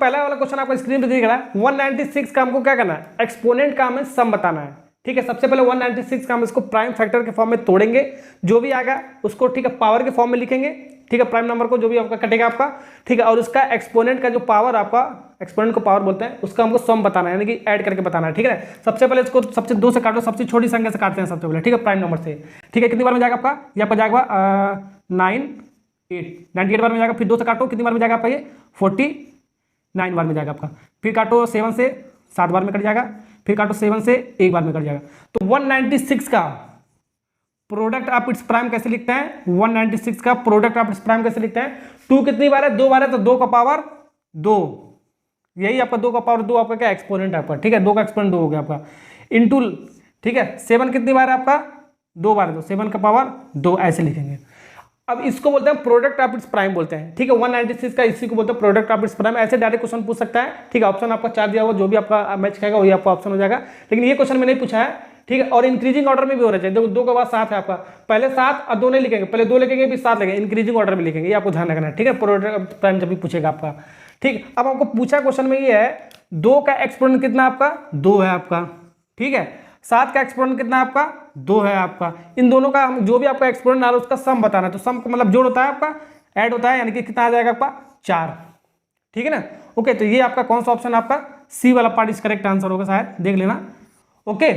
पहला वाला क्वेश्चन आपको स्क्रीन पे दिख रहा है 196 का हमको क्या करना है, एक्सपोनेंट का हमें सम बताना है। ठीक है, सबसे पहले 196 का हम इसको प्राइम फैक्टर के फॉर्म में तोड़ेंगे, जो भी आएगा उसको ठीक है पावर के फॉर्म में लिखेंगे। ठीक है, प्राइम नंबर को जो भी आपका कटेगा आपका, ठीक है, और उसका एक्सपोनेंट का जो पावर आपका, एक्सपोनेंट को पावर बोलते हैं, उसका हमको सम बताना है, यानी कि ऐड करके बताना है। ठीक है, सबसे पहले इसको सबसे 2 से काटो, सबसे छोटी संख्या से काटते हैं सबसे पहले। ठीक है, प्राइम नंबर से। ठीक है, कितनी बार में जाएगा आपका, ये आपका जाएगा 98 बार में जाएगा। फिर 2 से काटो, कितनी बार में जाएगा आपका, ये 49 बार में जाएगा आपका। फिर काटो 7 से 7 बार में कट जाएगा। फिर काटो 7 से 1 बार में कट जाएगा। तो 196 का प्रोडक्ट आप इट्स प्राइम कैसे लिखते हैं, 196 का प्रोडक्ट आप इट्स प्राइम कैसे लिखते हैं, 2 कितनी बार है, 2 बार है, तो 2 का पावर 2, यही आपका 2 का पावर 2 आपका क्या एक्सपोनेंट है आपका। ठीक है, 2 का एक्सपोनेंट 2 हो गया आपका, इंटू, ठीक है, 7 कितनी बार है आपका, 2 बार है, तो 7 का पावर 2, ऐसे लिखेंगे। अब इसको बोलते हैं प्रोडक्ट ऑफ इट्स प्राइम बोलते हैं। ठीक है, 196 का इसी को बोलते हैं प्रोडक्ट ऑफ इट्स प्राइम। ऐसे डायरेक्ट क्वेश्चन पूछ सकता है। ठीक है, ऑप्शन आपका 4 दिया हुआ, जो भी आपका मैच करेगा वही आपका ऑप्शन हो जाएगा, लेकिन ये क्वेश्चन में नहीं पूछा है। ठीक है, और इंक्रीजिंग ऑर्डर में भी होना चाहिए। देखो 2 के बाद 7 है आपका, पहले 7 और 2 नहीं लिखेंगे, पहले 2 लिखेंगे फिर 7 लिखेंगे, इंक्रीजिंग ऑर्डर में लिखेंगे, ये आपको ध्यान रखना है। ठीक है, प्रोडक्ट ऑफ प्राइम जब भी पूछेगा आपका। ठीक, अब आपको पूछा क्वेश्चन में ये है 2 का एक्सपोनेंट कितना आपका, 2 है आपका। ठीक है, 7 का एक्सपोनेंट कितना आपका, 2 है आपका। इन दोनों का हम जो भी आपका एक्सपोनेंट आ रहा है उसका सम बताना है। तो सम का मतलब जोड़ होता है आपका, ऐड होता है, यानी कि कितना आ जाएगा आपका 4। ठीक है ना, ओके। तो ये आपका कौन सा ऑप्शन आपका, सी वाला पार्ट इस करेक्ट आंसर होगा, शायद देख लेना। ओके,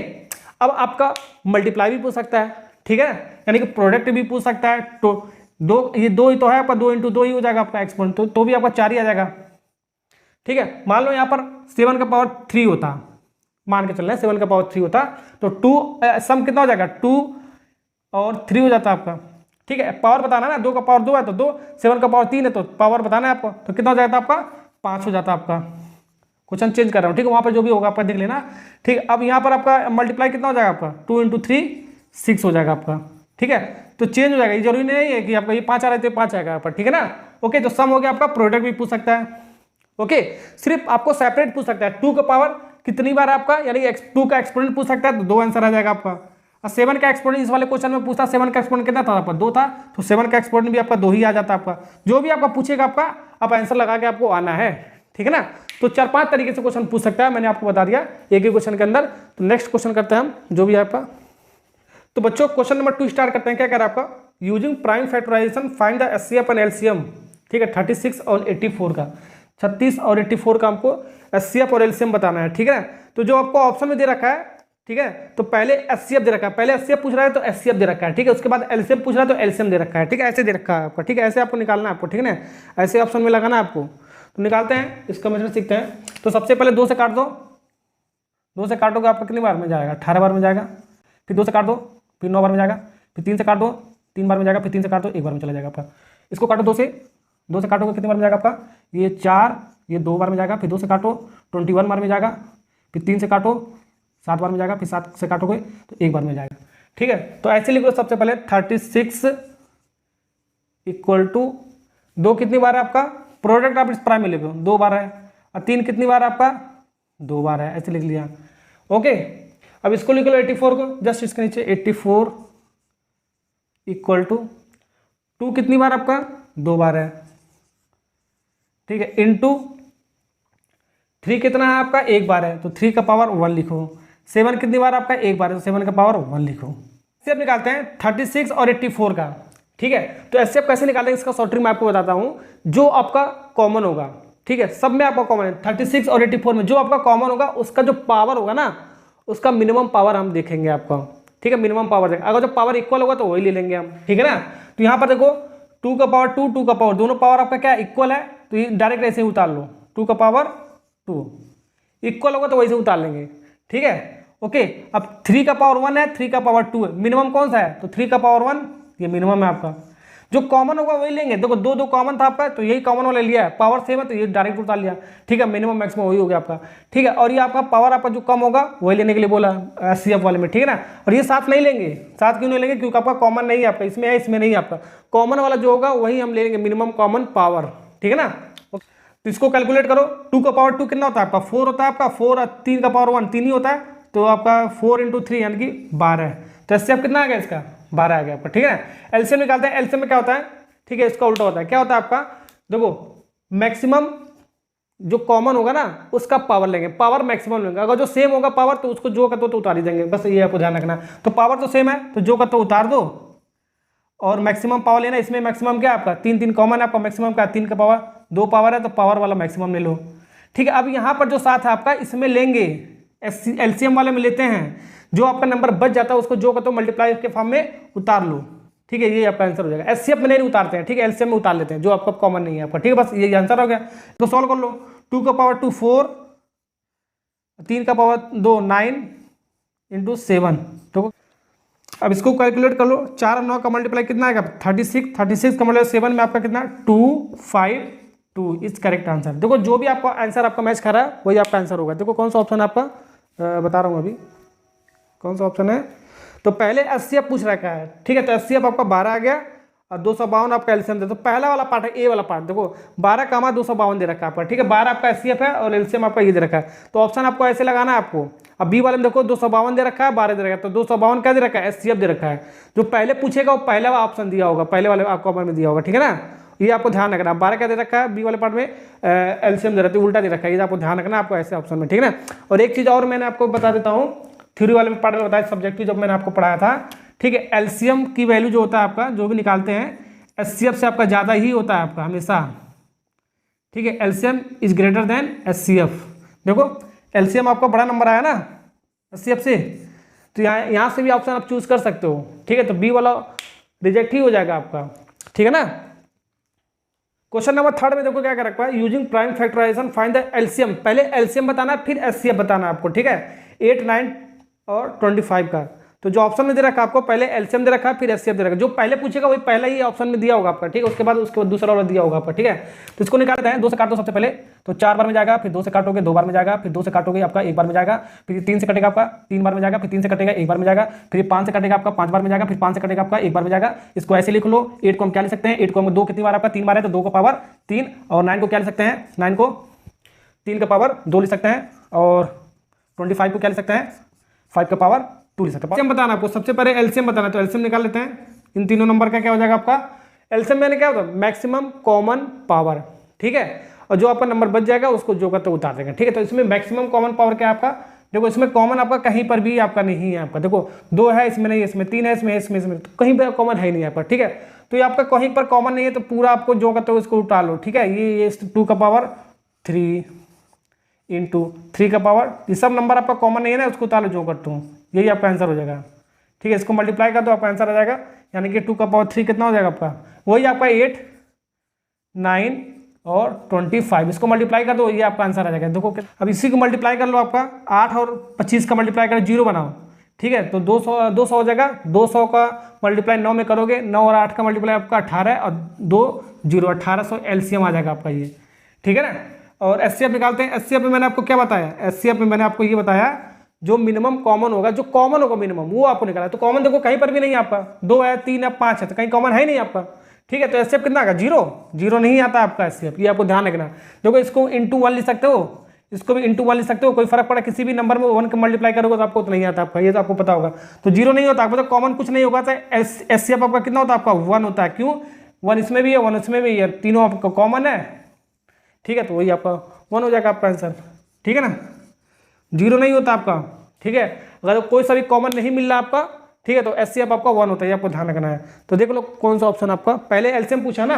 अब आपका मल्टीप्लाई भी पूछ सकता है। ठीक है, यानी कि प्रोडक्ट भी पूछ सकता है। तो 2, ये 2 ही तो है आपका, 2 × 2 ही हो जाएगा आपका एक्सपोनेंट, तो भी आपका 4 ही आ जाएगा। ठीक है, मान लो यहाँ पर 7 का पावर 3 होता, मान के चल रहे हैं 7 का पावर 3 होता, तो 2 सम कितना हो जाएगा, 2 और 3 हो जाता आपका। ठीक है, पावर बताना है ना, 2 का पावर 2 है तो 2, 7 का पावर 3 है तो पावर बताना है आपको, तो कितना हो जाता आपका, 5 हो जाता आपका। क्वेश्चन चेंज कर रहा हूँ। ठीक है, वहाँ पर जो भी होगा आपका देख लेना। ठीक, अब यहाँ पर आपका मल्टीप्लाई कितना हो जाएगा आपका, 2 × 3 6 हो जाएगा आपका। ठीक है, तो चेंज हो जाएगा, ये जरूरी नहीं है कि आपका ये 5 आ रहा है तो 5 आएगा आपका। ठीक है ना, ओके। तो सम हो गया आपका, प्रोडक्ट भी पूछ सकता है। ओके, सिर्फ आपको सेपरेट पूछ सकता है, 2 का पावर कितनी बार आपका, यानी 2 का एक्सपोनेंट पूछ सकता है, तो 2 आंसर आ जाएगा आपका। और 7 का एक्सपोनेंट इस वाले क्वेश्चन में पूछा, 7 का एक्सपोनेंट कितना था आपका, 2 था, तो 7 का एक्सपोनेंट भी आपका 2 ही आ जाता आपका। जो भी आपका पूछेगा आपका, आप आंसर लगा के आपको आना है। ठीक है ना, तो 4-5 तरीके से क्वेश्चन पूछ सकता है, मैंने आपको बता दिया एक ही क्वेश्चन के अंदर। तो नेक्स्ट क्वेश्चन करते हैं हम, जो भी है आपका। तो बच्चों क्वेश्चन नंबर 2 स्टार्ट करते हैं। क्या कह रहा है आपका, using prime factorisation find the HCF and LCM. ठीक है, 36 और 84 का, 36 और 84 का हमको एचसीएफ और एलसीएम बताना है। ठीक है, तो जो आपको ऑप्शन में दे रखा है, ठीक है, तो पहले एचसीएफ दे रखा है, पहले एचसीएफ पूछ रहा है तो एचसीएफ दे रखा है। ठीक है, उसके बाद एलसीएम पूछ रहा है तो एलसीएम दे रखा है। ठीक है, ऐसे दे रखा है आपका। ठीक है, ऐसे आपको निकालना है आपको। ठीक है ना, ऐसे ऑप्शन में लगाना है आपको। तो निकालते हैं, इसका मेथड सीखते हैं। तो सबसे पहले 2 से काट दो, 2 से काटोगे आपका कितनी बार में जाएगा, 18 बार में जाएगा। फिर 2 से काट दो, फिर 9 बार में जाएगा। फिर 3 से काट दो, 3 बार में जाएगा। फिर 3 से काट दो, 1 बार में चला जाएगा आपका। इसको काटो 2 से काटोगे कितनी बार में जाएगा आपका, ये 4, ये 2 बार में जाएगा। फिर 2 से काटो 21 बार में जाएगा। फिर 3 से काटो 7 बार में जाएगा। फिर 7 से काटोगे तो 1 बार में जाएगा। ठीक है, तो ऐसे लिखो सबसे पहले 36 = 2 कितनी बार है आपका, प्रोडक्ट आप इस प्राइम में लिखो, 2 बार है। और 3 कितनी बार है आपका, 2 बार है, ऐसे लिख लिया। ओके, अब इसको लिख लो 84 को, जस्ट इसके नीचे 84 = 2 कितनी बार आपका, 2 बार है। ठीक है, इंटू 3 कितना है आपका, 1 बार है, तो 3 का पावर 1 लिखो। 7 कितनी बार आपका, 1 बार है, तो 7 का पावर 1 लिखो। इससे अब निकालते हैं 36 और 84 का। ठीक है, तो ऐसे आप कैसे निकालेंगे, इसका शॉर्ट ट्रिक मैं आपको बताता हूँ। जो आपका कॉमन होगा, ठीक है, सब में आपका कॉमन है, 36 और 84 में जो आपका कॉमन होगा उसका जो पावर होगा ना, उसका मिनिमम पावर हम देखेंगे आपका। ठीक है, मिनिमम पावर देखेंगे, अगर जो पावर इक्वल होगा तो वही ले लेंगे हम। ठीक है ना, तो यहाँ पर देखो 2 का पावर 2, 2 का पावर, दोनों पावर आपका क्या इक्वल है, तो ये डायरेक्ट ऐसे ही उतार लो। 2 का पावर 2 इक्वल होगा तो वैसे उतार लेंगे। ठीक है, ओके। अब 3 का पावर 1 है, 3 का पावर 2 है, मिनिमम कौन सा है, तो 3 का पावर 1 ये मिनिमम है आपका। जो कॉमन होगा वही लेंगे। देखो 2 कॉमन था आपका, तो यही कॉमन वाला लिया है, पावर सेम है तो ये डायरेक्ट उतार लिया। ठीक है, मिनिमम मैक्सिमम वही हो गया आपका। ठीक है, और ये आपका पावर आपका जो कम होगा वही लेने के लिए बोला एचसीएफ वाले में। ठीक है ना, और ये साथ नहीं लेंगे, साथ क्यों नहीं लेंगे, क्योंकि आपका कॉमन नहीं है, आपका इसमें है, इसमें नहीं है आपका। कॉमन वाला जो होगा वही हम लेंगे, मिनिमम कॉमन पावर। ठीक है ना, तो इसको कैलकुलेट करो। 2 का पावर 2 कितना होता है आपका, 4 होता है आपका। 4 और 3 का पावर 1 3 ही होता है, तो आपका 4 × 3 यानी कि 12 है। तो एचसीएफ कितना आ गया इसका, 12 आ गया आपका। ठीक है ना, एलसीएम निकालते हैं। एलसीएम में क्या होता है, ठीक है, इसका उल्टा होता है। क्या होता है आपका, देखो मैक्सिमम जो कॉमन होगा ना उसका पावर लेंगे, पावर मैक्सिमम लेंगे। अगर जो सेम होगा पावर तो उसको जो का तो उतार ही देंगे, बस ये आपको ध्यान रखना। तो पावर तो सेम है तो जो का तो उतार दो, और मैक्सिमम पावर लेना। इसमें मैक्सिमम क्या है आपका 3 3 कॉमन है आपका, मैक्सिमम क्या 3 का पावर 2 पावर है तो पावर वाला मैक्सिमम ले लो। ठीक है, अब यहाँ पर जो 7 है आपका इसमें लेंगे एलसीएम वाले में लेते हैं, जो आपका नंबर बच जाता है उसको जो का तो मल्टीप्लाई के फॉर्म में उतार लो। ठीक है, ये आपका आंसर हो जाएगा। एचसीएफ में नहीं उतारते हैं, ठीक है, एलसीएम में उतार लेते हैं जो आपका कॉमन नहीं है आपका। ठीक है, बस ये आंसर हो गया। तो सॉल्व कर लो। 2 का पावर 2 4, 3 का पावर 2 9 इंटू 7। तो अब इसको कैलकुलेट कर लो। 4 और 9 का मल्टीप्लाई कितना आएगा 36, 36 का मल्टीप्लाई 7 में आपका कितना 2 5 2 इज करेक्ट आंसर। देखो जो भी आपका आंसर आपका मैच कर रहा है वही आपका आंसर होगा। देखो कौन सा ऑप्शन आपका बता रहा हूँ अभी, कौन सा ऑप्शन है। तो पहले एचसीएफ पूछ रखा है, ठीक है, तो एचसीएफ आपका 12 आ गया और 252 आपका एलसीएम दे। तो पहला वाला पार्ट है ए वाला पार्ट, देखो 12 कामा 252 दे रखा है आपका। ठीक है, 12 आपका एचसीएफ है और एलसीएम आपका ये दे रखा है। तो ऑप्शन आपको ऐसे लगाना है आपको। अब बी वाले में देखो 252 दे रखा है, 12 दे रखा है, तो 252 क्या दे रखा है एचसीएफ दे रखा है। जो पहले पूछेगा वो पहले वाला ऑप्शन दिया होगा, पहले वाले आपको ऑप्शन में दिया होगा। ठीक है ना, ये आपको ध्यान रखना। 12 क्या दे रखा है बी वाले पार्ट में, एलसीएम दे रखा है, उल्टा दे रखा है, ये आपको ध्यान रखना आपको ऐसे ऑप्शन में। ठीक है ना, और एक चीज़ और मैंने आपको बता देता हूँ, थ्योरी वाले में पार्ट में बताया सब्जेक्टिव जब मैंने आपको पढ़ाया था। ठीक है, एलसीएम की वैल्यू जो होता है आपका जो भी निकालते हैं एचसीएफ से आपका ज़्यादा ही होता है आपका हमेशा। ठीक है, LCM is greater than HCF. देखो एलसीएम आपका बड़ा नंबर आया ना एचसीएफ से, तो यहाँ से भी ऑप्शन आप चूज कर सकते हो। ठीक है, तो बी वाला रिजेक्ट ही हो जाएगा आपका। ठीक है ना। क्वेश्चन नंबर 3 में देखो क्या कर रखा है, using prime factorisation find the LCM. पहले एलसीएम बताना है फिर एचसीएफ बताना है आपको। ठीक है, 8 9 और 25 का। तो जो ऑप्शन में दे रखा है आपको पहले एलसीएम दे रखा है फिर एचसीएफ दे रखा है। जो पहले पूछेगा वही पहले ही ऑप्शन में दिया होगा आपका। ठीक है, उसके बाद दूसरा वाला दिया होगा आपका। ठीक है, तो इसको निकालते हैं। 2 से काटो सबसे पहले, तो 4 बार में जाएगा, फिर 2 से काटोगे 2 बार में जाएगा, फिर 2 से काटोगे आपका 1 बार में जाएगा, फिर 3 से कटेगा आपका 3 बार में जाएगा, फिर 3 से कटेगा 1 बार में जाएगा, फिर 5 से कटेगा आपका 5 बार में जाएगा, फिर 5 से कटेगा आपका 1 बार में जाएगा। इसको ऐसे लिख लो। 8 को हम क्या लिख सकते हैं, 8 को हम 2 कितनी बार आपका 3 बार है तो 2 का पावर 3, और 9 को क्या लिख सकते हैं, 9 को 3 का पावर 2 लिख सकते हैं, और 25 को क्या लिख सकते हैं 5 का पावर 2 लिख सकते हैं। एलसीएम बताना आपको, सबसे पहले एलसीएम बताना, तो एलसीएम निकाल लेते हैं। इन तीनों नंबर का क्या हो जाएगा आपका एलसीएम मैंने क्या होता है मैक्सिमम कॉमन पावर। ठीक है, और जो आपका नंबर बच जाएगा उसको जो का तो उतार देंगे। ठीक है, तो इसमें मैक्सिमम कॉमन पावर क्या है आपका, देखो इसमें कॉमन आपका कहीं पर भी आपका नहीं है आपका। देखो 2 है इसमें नहीं है, इसमें 3 है, इसमें तो कहीं पर कॉमन है नहीं आपका। ठीक है, तो ये आपका कहीं पर कॉमन नहीं है तो पूरा आपको जो का तो उसको उतार लो। ठीक है, ये 2 का पावर 3 इंटू 3 का पावर, ये सब नंबर आपका कॉमन नहीं है ना, उसको उतार लो जो करता हूँ, यही आपका आंसर हो जाएगा। ठीक है, इसको मल्टीप्लाई कर दो आपका आंसर आ जाएगा, यानी कि 2 का पावर 3 कितना हो जाएगा आपका, वही आपका 8 9 और 25। इसको मल्टीप्लाई कर दो, ये आपका आंसर आ जाएगा। देखो अब इसी को मल्टीप्लाई कर लो, आपका 8 और 25 का मल्टीप्लाई कर 0 बनाओ। ठीक है, तो 200 हो जाएगा। 200 का मल्टीप्लाई 9 में करोगे, 9 और 8 का मल्टीप्लाई आपका 18 और 2 0 1800 एलसीएम आ जाएगा आपका ये। ठीक है ना, और एचसीएफ निकालते हैं। एचसीएफ में मैंने आपको क्या बताया, एचसीएफ में मैंने आपको ये बताया जो मिनिमम कॉमन होगा, जो कॉमन होगा मिनिमम वो आपको निकाला। तो कॉमन देखो कहीं पर भी नहीं है आपका, 2 है 3 है 5 है, तो कहीं कॉमन है ही नहीं आपका। ठीक है, तो एचसीएफ कितना आएगा 0 नहीं आता आपका एचसीएफ, ये आपको ध्यान रखना। देखो इसको इंटू 1 लिख सकते हो, इसको भी इंटू 1 लिख सकते हो, कोई फर्क पड़ा किसी भी नंबर में 1 का मल्टीप्लाई करोगे तो आपको तो नहीं आता आपका, ये तो आपको पता होगा। तो 0 नहीं होता आपको, तो कॉमन कुछ नहीं होगा। एचसीएफ आपका कितना होता है आपका 1 होता है। क्यों 1 इसमें भी है 1 इसमें भी है, तीनों आपका कॉमन है। ठीक है, तो वही आपका 1 हो जाएगा आपका आंसर। ठीक है ना, 0 नहीं होता आपका। ठीक है, अगर कोई सा भी कॉमन नहीं मिल रहा आपका, ठीक है, तो एचसीएफ आपका 1 होता है, आपको ध्यान रखना है। तो देख लो कौन सा ऑप्शन आपका, पहले एलसीएम पूछा ना,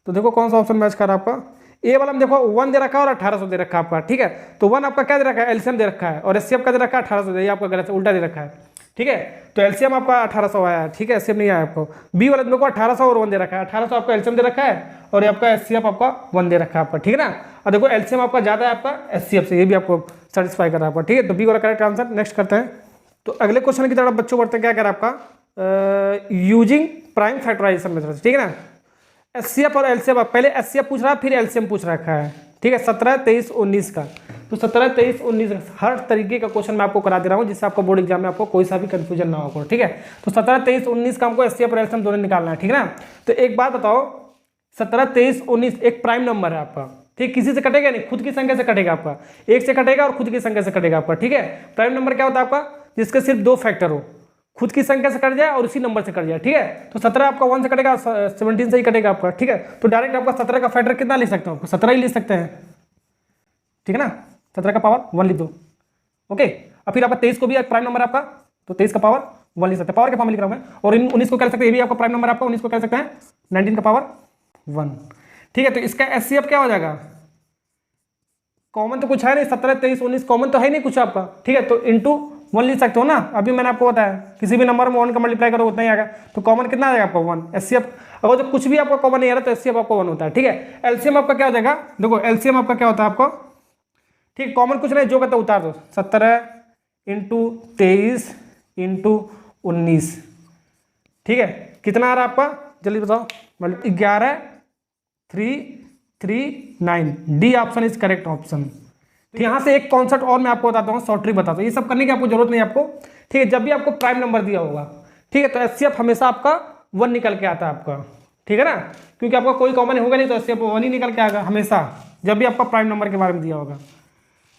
तो देखो कौन सा ऑप्शन मैच कर रहा है आपका। ए वाला में देखो 1 दे रखा है और 1800 दे रखा है आपका। ठीक है, तो 1 आपका क्या दे रखा है एलसीएम दे रखा है, और एचसीएफ का दे रखा है 1800, ये आपका गलत उल्टा दे रखा है। ठीक है, तो एलसीएम आपका 1800 आया। ठीक है, एचसीएफ नहीं आया आपको। बी वाले में 1800 और 1 दे रखा है, 1800 आपका एलसीएम दे रखा है और आपका एचसीएफ आपका 1 दे रखा है आपका। ठीक है ना, और देखो एलसीएम आपका ज्यादा है आपका एचसीएफ से, ये भी आपको सेटिस्फाई कर रहा है आपका। ठीक है, तो बी वाला करेक्ट आंसर। नेक्स्ट करते हैं, तो अगले क्वेश्चन की तरफ बच्चों बढ़ते हैं। क्या कर आपका यूजिंग प्राइम फैक्टराइजेशन मेथड। ठीक है ना, एचसीएफ और एलसीएफ, पहले एचसीएफ पूछ रहा है फिर एलसीएम पूछ रखा है। ठीक है, 17 23 19 का, तो 17 23 19 हर तरीके का क्वेश्चन मैं आपको करा दे रहा हूँ जिससे आपको बोर्ड एग्जाम में आपको कोई सा भी कंफ्यूजन ना हो। ठीक है, तो 17 23 19 का हमको एचसीएफ और एलसीएम दोनों निकालना है। ठीक है ना, तो एक बात बताओ, 17 23 19 एक प्राइम नंबर है आपका। ठीक, किसी से कटेगा नहीं, खुद की संख्या से कटेगा आपका, एक से कटेगा और खुद की संख्या से कटेगा आपका। ठीक है, प्राइम नंबर क्या होता है आपका, जिसके सिर्फ 2 फैक्टर हो, खुद की संख्या से कट जाए और उसी नंबर से कट जाए। ठीक है, तो 17 आपका 1 से कटेगा, 17 से ही कटेगा आपका। ठीक है, तो डायरेक्ट आपका 17 का फैक्टर कितना लिख सकते हो, 17 ही लिख सकते हैं। ठीक है ना, 17 का पावर 1 लिख दो। ओके, अब फिर आपका 23 को भी एक प्राइम नंबर है आपका, तो 23 का पावर 1 लिख सकते हैं, पावर के फॉर्म में लिख रहा हूँ मैं। और इन 19 को कह सकते हैं, ये भी आपका प्राइम नंबर आपका, 19 को कह सकते हैं 19 का पावर 1। ठीक है, तो इसका एचसीएफ क्या हो जाएगा, कॉमन तो कुछ है नहीं, 17 23 19 कॉमन तो है नहीं कुछ आपका। ठीक है, तो इंटू 1 लिख सकते हो ना, अभी मैंने आपको बताया किसी भी नंबर में 1 का मल्टीप्लाई करो उतना ही आएगा, तो कॉमन कितना आ जाएगा आपका 1। एचसीएफ अगर जो कुछ भी आपका कॉमन नहीं आ रहा तो एचसीएफ आपको 1 होता है। ठीक है, एलसीएम आपका क्या हो जाएगा, देखो एलसीएम आपका क्या होता है आपको, ठीक, कॉमन कुछ नहीं, जो कहता है उतार दो, 17 इंटू 23 इंटू 19। ठीक है, कितना आ रहा है आपका, जल्दी बताओ, 11 3 3 9। D option is correct option. तो यहाँ से एक कॉन्सेप्ट और मैं आपको बताता हूँ, शॉर्ट ट्रिक बताता हूँ, ये सब करने की आपको जरूरत नहीं आपको। ठीक है, जब भी आपको प्राइम नंबर दिया होगा, ठीक है, तो एचसीएफ हमेशा आपका 1 निकल के आता है आपका। ठीक है ना, क्योंकि आपका कोई कॉमन होगा नहीं तो एचसीएफ 1 ही निकल के आएगा हमेशा, जब भी आपका प्राइम नंबर के बारे में दिया होगा।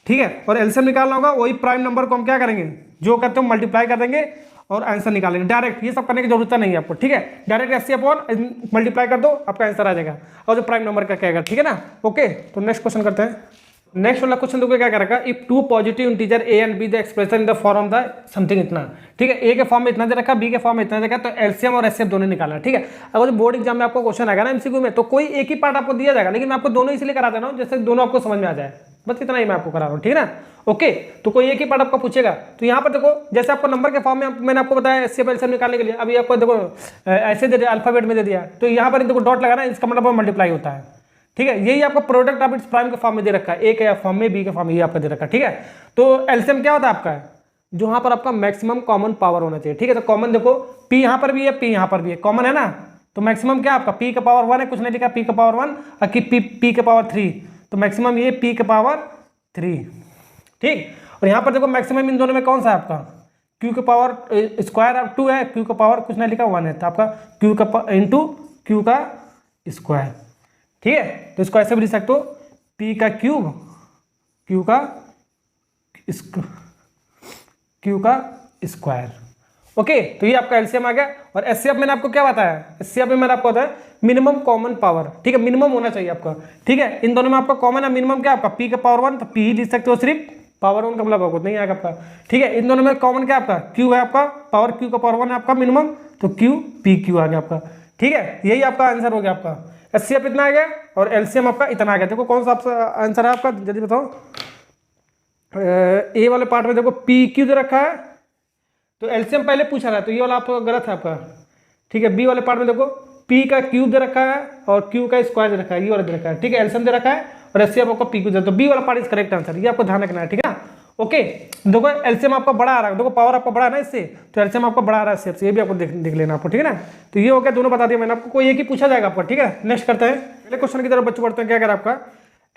ठीक है, और एलसीएम निकालना होगा, वही प्राइम नंबर को हम क्या करेंगे, जो करते हो मल्टीप्लाई कर देंगे और आंसर निकालेंगे डायरेक्ट, ये सब करने की जरूरत नहीं है आपको। ठीक है, डायरेक्ट एचसीएफ 1 मल्टीप्लाई कर दो, आपका आंसर आ जाएगा, और जो प्राइम नंबर का कहेगा। ठीक है ना, ओके, तो नेक्स्ट क्वेश्चन करते हैं। नेक्स्ट वाला क्वेश्चन देखो क्या करेगा, if two positive integer a and be the expression in the form the something इतना। ठीक है, ए के फॉर्म में इतना दे रखा, बी के फॉर्म में इतना देगा, तो एलसीएम और एचसीएफ दोनों निकालना। ठीक है, अगर बोर्ड एग्जाम में आपको क्वेश्चन आएगा ना एमसीक्यू में, तो कोई एक ही पार्ट आपको दिया जाएगा, लेकिन मैं आपको दोनों इसलिए करा दे रहा हूँ जैसे दोनों आपको समझ में आ जाए, बस इतना ही मैं आपको करा रहा हूँ। ठीक है ना, ओके, तो कोई एक ही पार्ट आपको पूछेगा, तो यहाँ पर देखो जैसे आपको नंबर के फॉर्म में मैंने आपको बताया एचसीएफ एलसीएम निकालने के लिए, अभी आपको देखो ऐसे दे दिया, अल्फाबेट में दे दिया, तो यहाँ पर देखो डॉट लगाना, इसका मतलब मल्टीप्लाई होता है। ठीक है, यही आपका प्रोडक्ट ऑफ इट्स प्राइम के फॉर्म में दे रखा है, ए के फॉर्म में, बी के फॉर्म में, ये आपका दे रखा है। ठीक है, तो एलसीएम क्या होता है आपका, जो यहाँ पर आपका मैक्सिमम कॉमन पावर होना चाहिए। ठीक है, तो कॉमन देखो पी यहाँ पर भी है, पी यहाँ पर भी है, कॉमन है ना, तो मैक्सिमम क्या आपका पी का पावर 1 है, कुछ नहीं लिखा पी का पावर 1 और कि पी का पावर 3, तो मैक्सिमम ये पी का पावर 3। ठीक, और यहाँ पर देखो मैक्सिमम इन दोनों में कौन सा है आपका, क्यू का पावर स्क्वायर 2 है, क्यू का पावर कुछ नहीं लिखा 1 है, तो आपका क्यू का इंटू क्यू का स्क्वायर। ठीक है, तो इसको ऐसे भी लिख सकते हो, पी का क्यूब क्यू का स्क्वायर। ओके, तो ये आपका एलसीएम आ गया। और एचसीएफ मैंने आपको क्या बताया, एचसीएफ में मैंने आपको बताया मिनिमम कॉमन पावर। ठीक है, मिनिमम होना चाहिए आपका। ठीक है, इन दोनों में आपका कॉमन है मिनिमम क्या आपका पी का पावर 1, तो पी ही लिख सकते हो, सिर्फ पावर 1 का मतलब आपको नहीं आएगा आपका। ठीक है, इन दोनों में कॉमन क्या आपका क्यू है, आपका पावर क्यू का पावर 1 है आपका मिनिमम, तो क्यू पी क्यू आ गया आपका। ठीक है, यही आपका आंसर हो गया आपका, एचसीएफ इतना आ गया और एलसीएम आपका इतना आ गया। देखो कौन सा आंसर है आपका, जल्दी बताओ। ए वाले पार्ट में देखो पी क्यू दे रखा है, तो एलसीएम पहले पूछा था, तो ये वाला आपका गलत है आपका। ठीक है, बी वाले पार्ट में देखो पी का क्यूब दे रखा है और क्यू का स्क्वायर दे रखा है, ये वाला दे रखा है। ठीक है, एलसीएम दे रखा है और एचसीएफ आपको पी क्यू दे, तो बी वाला पार्ट इज करेक्ट आंसर, ये आपको ध्यान रखना है। ठीक है, ओके, देखो एलसीएम आपका बड़ा आ रहा है, देखो पावर आपका बड़ा है ना इससे, तो एलसीएम आपका बड़ा आ रहा है एचसीएफ से, ये भी आपको देख लेना आपको। ठीक है ना, तो ये हो गया, दोनों बता दिया मैंने आपको, कोई एक ही पूछा जाएगा आपका। ठीक है, नेक्स्ट करते हैं, पहले क्वेश्चन की तरफ बच्चे बढ़ते हैं। क्या करें आपका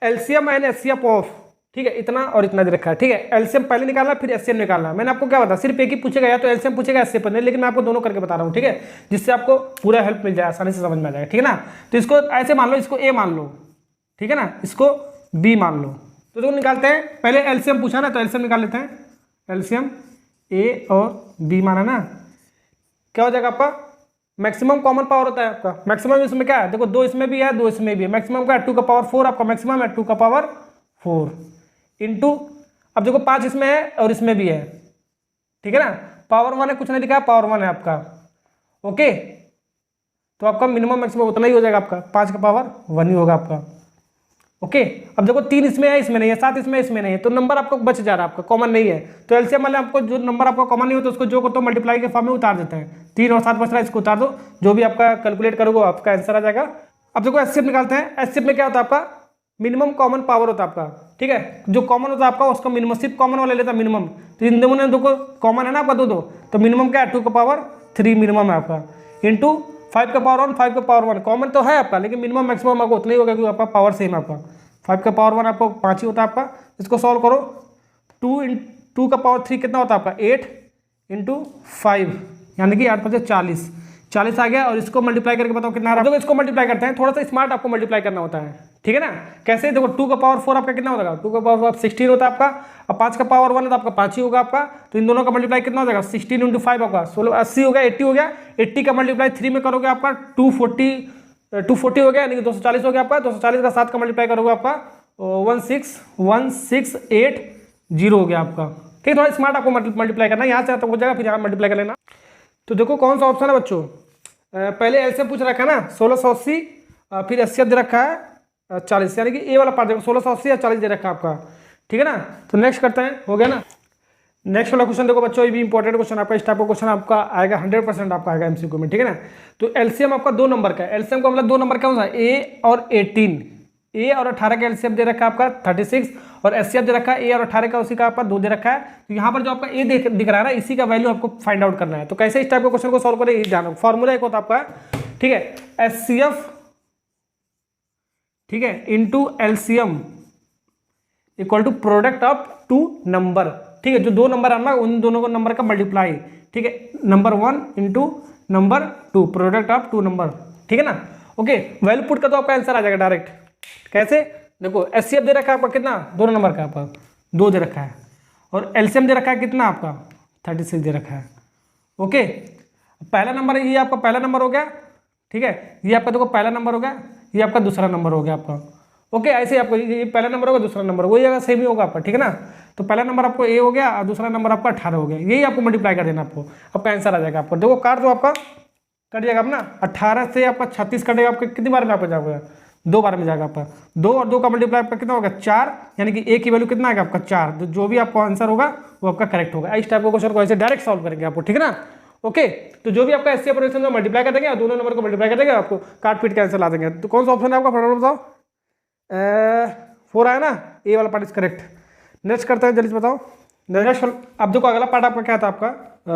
एलसीएम एंड एचसीएफ ऑफ, ठीक है, इतना और इतना दे रखा है। ठीक है, एलसीएम पहले निकालना फिर एचसीएफ निकालना। मैंने आपको क्या बताया, सिर्फ एक ही पूछेगा, या तो एलसीएम पूछेगा एचसीएफ पर नहीं, लेकिन मैं आपको दोनों करके बता रहा हूँ। ठीक है, जिससे आपको पूरा हेल्प मिल जाए, आसानी से समझ में आ जाएगा। ठीक है ना, तो इसको ऐसे मान लो, इसको ए मान लो, ठीक है ना, इसको बी मान लो, तो देखो निकालते हैं। पहले एलसीएम पूछा ना, तो एलसीएम निकाल लेते हैं। एलसीएम ए और बी माना ना, क्या हो जाएगा आपका मैक्सिमम कॉमन पावर होता है आपका। मैक्सिमम इसमें क्या है, देखो 2 इसमें भी है 2 इसमें भी है, मैक्सिमम का 2 का पावर 4 आपका मैक्सिमम है, 2 का पावर 4 इंटू, अब देखो 5 इसमें है और इसमें भी है। ठीक है ना, पावर 1 है, कुछ नहीं लिखा है, पावर 1 है आपका। ओके, तो आपका मिनिमम मैक्सिमम उतना ही हो जाएगा आपका, 5 का पावर 1 ही होगा आपका। ओके, अब देखो 3 इसमें है, इसमें नहीं है, 7 इसमें इसमें नहीं है, तो नंबर आपको बच जा रहा है, आपका कॉमन नहीं है। तो एलसीएम वाले आपको जो नंबर आपका कॉमन नहीं होता उसको जो करते हो मल्टीप्लाई के फॉर्म में उतार देते हैं। 3 और 7 बच रहा है, इसको उतार दो, जो भी आपका कैलकुलेट करोगे आपका आंसर आ जाएगा। अब देखो एचसीएफ निकालते हैं। एचसीएफ में क्या होता है आपका मिनिमम कॉमन पावर होता है आपका। ठीक है, जो कॉमन होता है आपका उसका मिनिमम, सिर्फ कॉमन वाले लेता है मिनिमम, तो इन दोनों ने देखो कॉमन है ना आपका 2 तो मिनिमम क्या है 2 का पावर 3 मिनिमम है आपका, इंटू 5 का पावर 1 5 का पावर 1 कॉमन तो है आपका, लेकिन मिनिमम मैक्सिमम आपको उतना ही होगा क्योंकि आपका पावर सेम है आपका। 5 का पावर 1 आपको 5 ही होता है आपका। इसको सॉल्व करो, 2 का पावर 3 कितना होता है आपका 8 इंटू 5 यानी कि 8 5 40 आ गया। और इसको मल्टीप्लाई करके बताओ कितना आ रहा है। देखो इसको मल्टीप्लाई करते हैं, थोड़ा सा स्मार्ट आपको मल्टीप्लाई करना होता है। ठीक है ना, कैसे देखो 2 का पावर 4 आपका कितना होगा, 2 का पावर 16 होता है आपका, और 5 का पावर 1 है तो आपका 5 ही होगा आपका। तो इन दोनों का मल्टीप्लाई कितना हो जाएगा 16 इंटू 5 आपका 16 80 हो गया, 80 हो गया। 80 का मल्टीप्लाई 3 में करोगे आपका 240 हो गया, यानी कि 240 हो गया आपका। 240 का 7 का मल्टीप्लाई करोगे आपका 16168 हो गया आपका। ठीक है, थोड़ा स्मार्ट आपको मल्टीप्लाई करना है, यहाँ से तो हो जाएगा, फिर यहाँ मल्टीप्लाई कर लेना। तो देखो कौन सा ऑप्शन है बच्चों, पहले एलसीएम पूछ रखा है ना 1680, फिर एचसीएफ दे रखा है 40, यानी कि ए वाला पार्ट देखो 1680 या 40 दे रखा है आपका। ठीक है ना, तो नेक्स्ट करते हैं, हो गया ना। नेक्स्ट वाला क्वेश्चन देखो बच्चों, ये भी इंपॉर्टेंट क्वेश्चन आपका, इस टाइप का क्वेश्चन आपका आएगा 100% आपका आएगा एमसीक्यू में। ठीक है ना, तो एलसीएम आपका 2 नंबर का है, एलसीएम का मतलब 2 नंबर का कौन सा, ए और 18, ए और 18 का एलसीएम दे रखा है आपका 36, और एचसीएफ दे रखा है ए और 18 का, उसी का आपका 2 दे रखा है। तो यहाँ पर जो आपका ए दिख रहा है ना, इसी का वैल्यू आपको फाइंड आउट करना है। तो कैसे इस टाइप के क्वेश्चन को सॉल्व करें, ध्यान, फॉर्मूला एक होता है आपका, ठीक है, एचसीएफ, ठीक है, into LCM equal to product of 2 number. ठीक है, जो 2 नंबर आना उन दोनों को नंबर का मल्टीप्लाई। ठीक है, number 1 into number 2, product of 2 number. ठीक है ना, ओके, वैल्यू पुट कर तो आपका आंसर आ जाएगा डायरेक्ट। कैसे, देखो एचसीएफ दे रखा है आपका कितना, 2 नंबर का आपका 2 दे रखा है, और एलसीएम दे रखा है कितना आपका 36 दे रखा है। ओके, पहला नंबर ये आपका पहला नंबर हो गया। ठीक है, ये आपका देखो पहला नंबर हो गया, ये आपका दूसरा नंबर हो गया आपका। ओके, ऐसे ही आपको ये पहला नंबर होगा, दूसरा नंबर वही जगह सेम ही होगा आपका। ठीक है ना, तो पहला नंबर आपको ए हो गया और दूसरा नंबर आपका 18 हो गया, यही आपको मल्टीप्लाई कर देना, आपका आंसर आ जाएगा। आपको देखो काट दो, आपका कट जाएगा अपना 18 से आपका 36 कटेगा, आपका कितनी बार में आपको जाएगा, 2 बार में जाएगा आपका। 2 और 2 का मल्टीप्लाई आपका कितना होगा 4, यानी कि ए की वैल्यू कितना आएगा आपका 4। तो जो भी आपका आंसर होगा वो आपका करेक्ट होगा। इस टाइप का क्वेश्चन को ऐसे डायरेक्ट सॉल्व करेंगे आपको। ठीक है ना, ओके, तो जो भी आपका एचसीएफ ऑपरेशन में मल्टीप्लाई कर देंगे और दोनों नंबर को मल्टीप्लाई कर देंगे, आपको काट पीट के आंसर ला देंगे। तो कौन सा ऑप्शन है आपका, फटाफट बताओ। 4 आया ना, ए वाला पार्ट इज करेक्ट। नेक्स्ट करते हैं, जल्दी बताओ। नेक्स्ट अब देखो अगला पार्ट आपका क्या था आपका,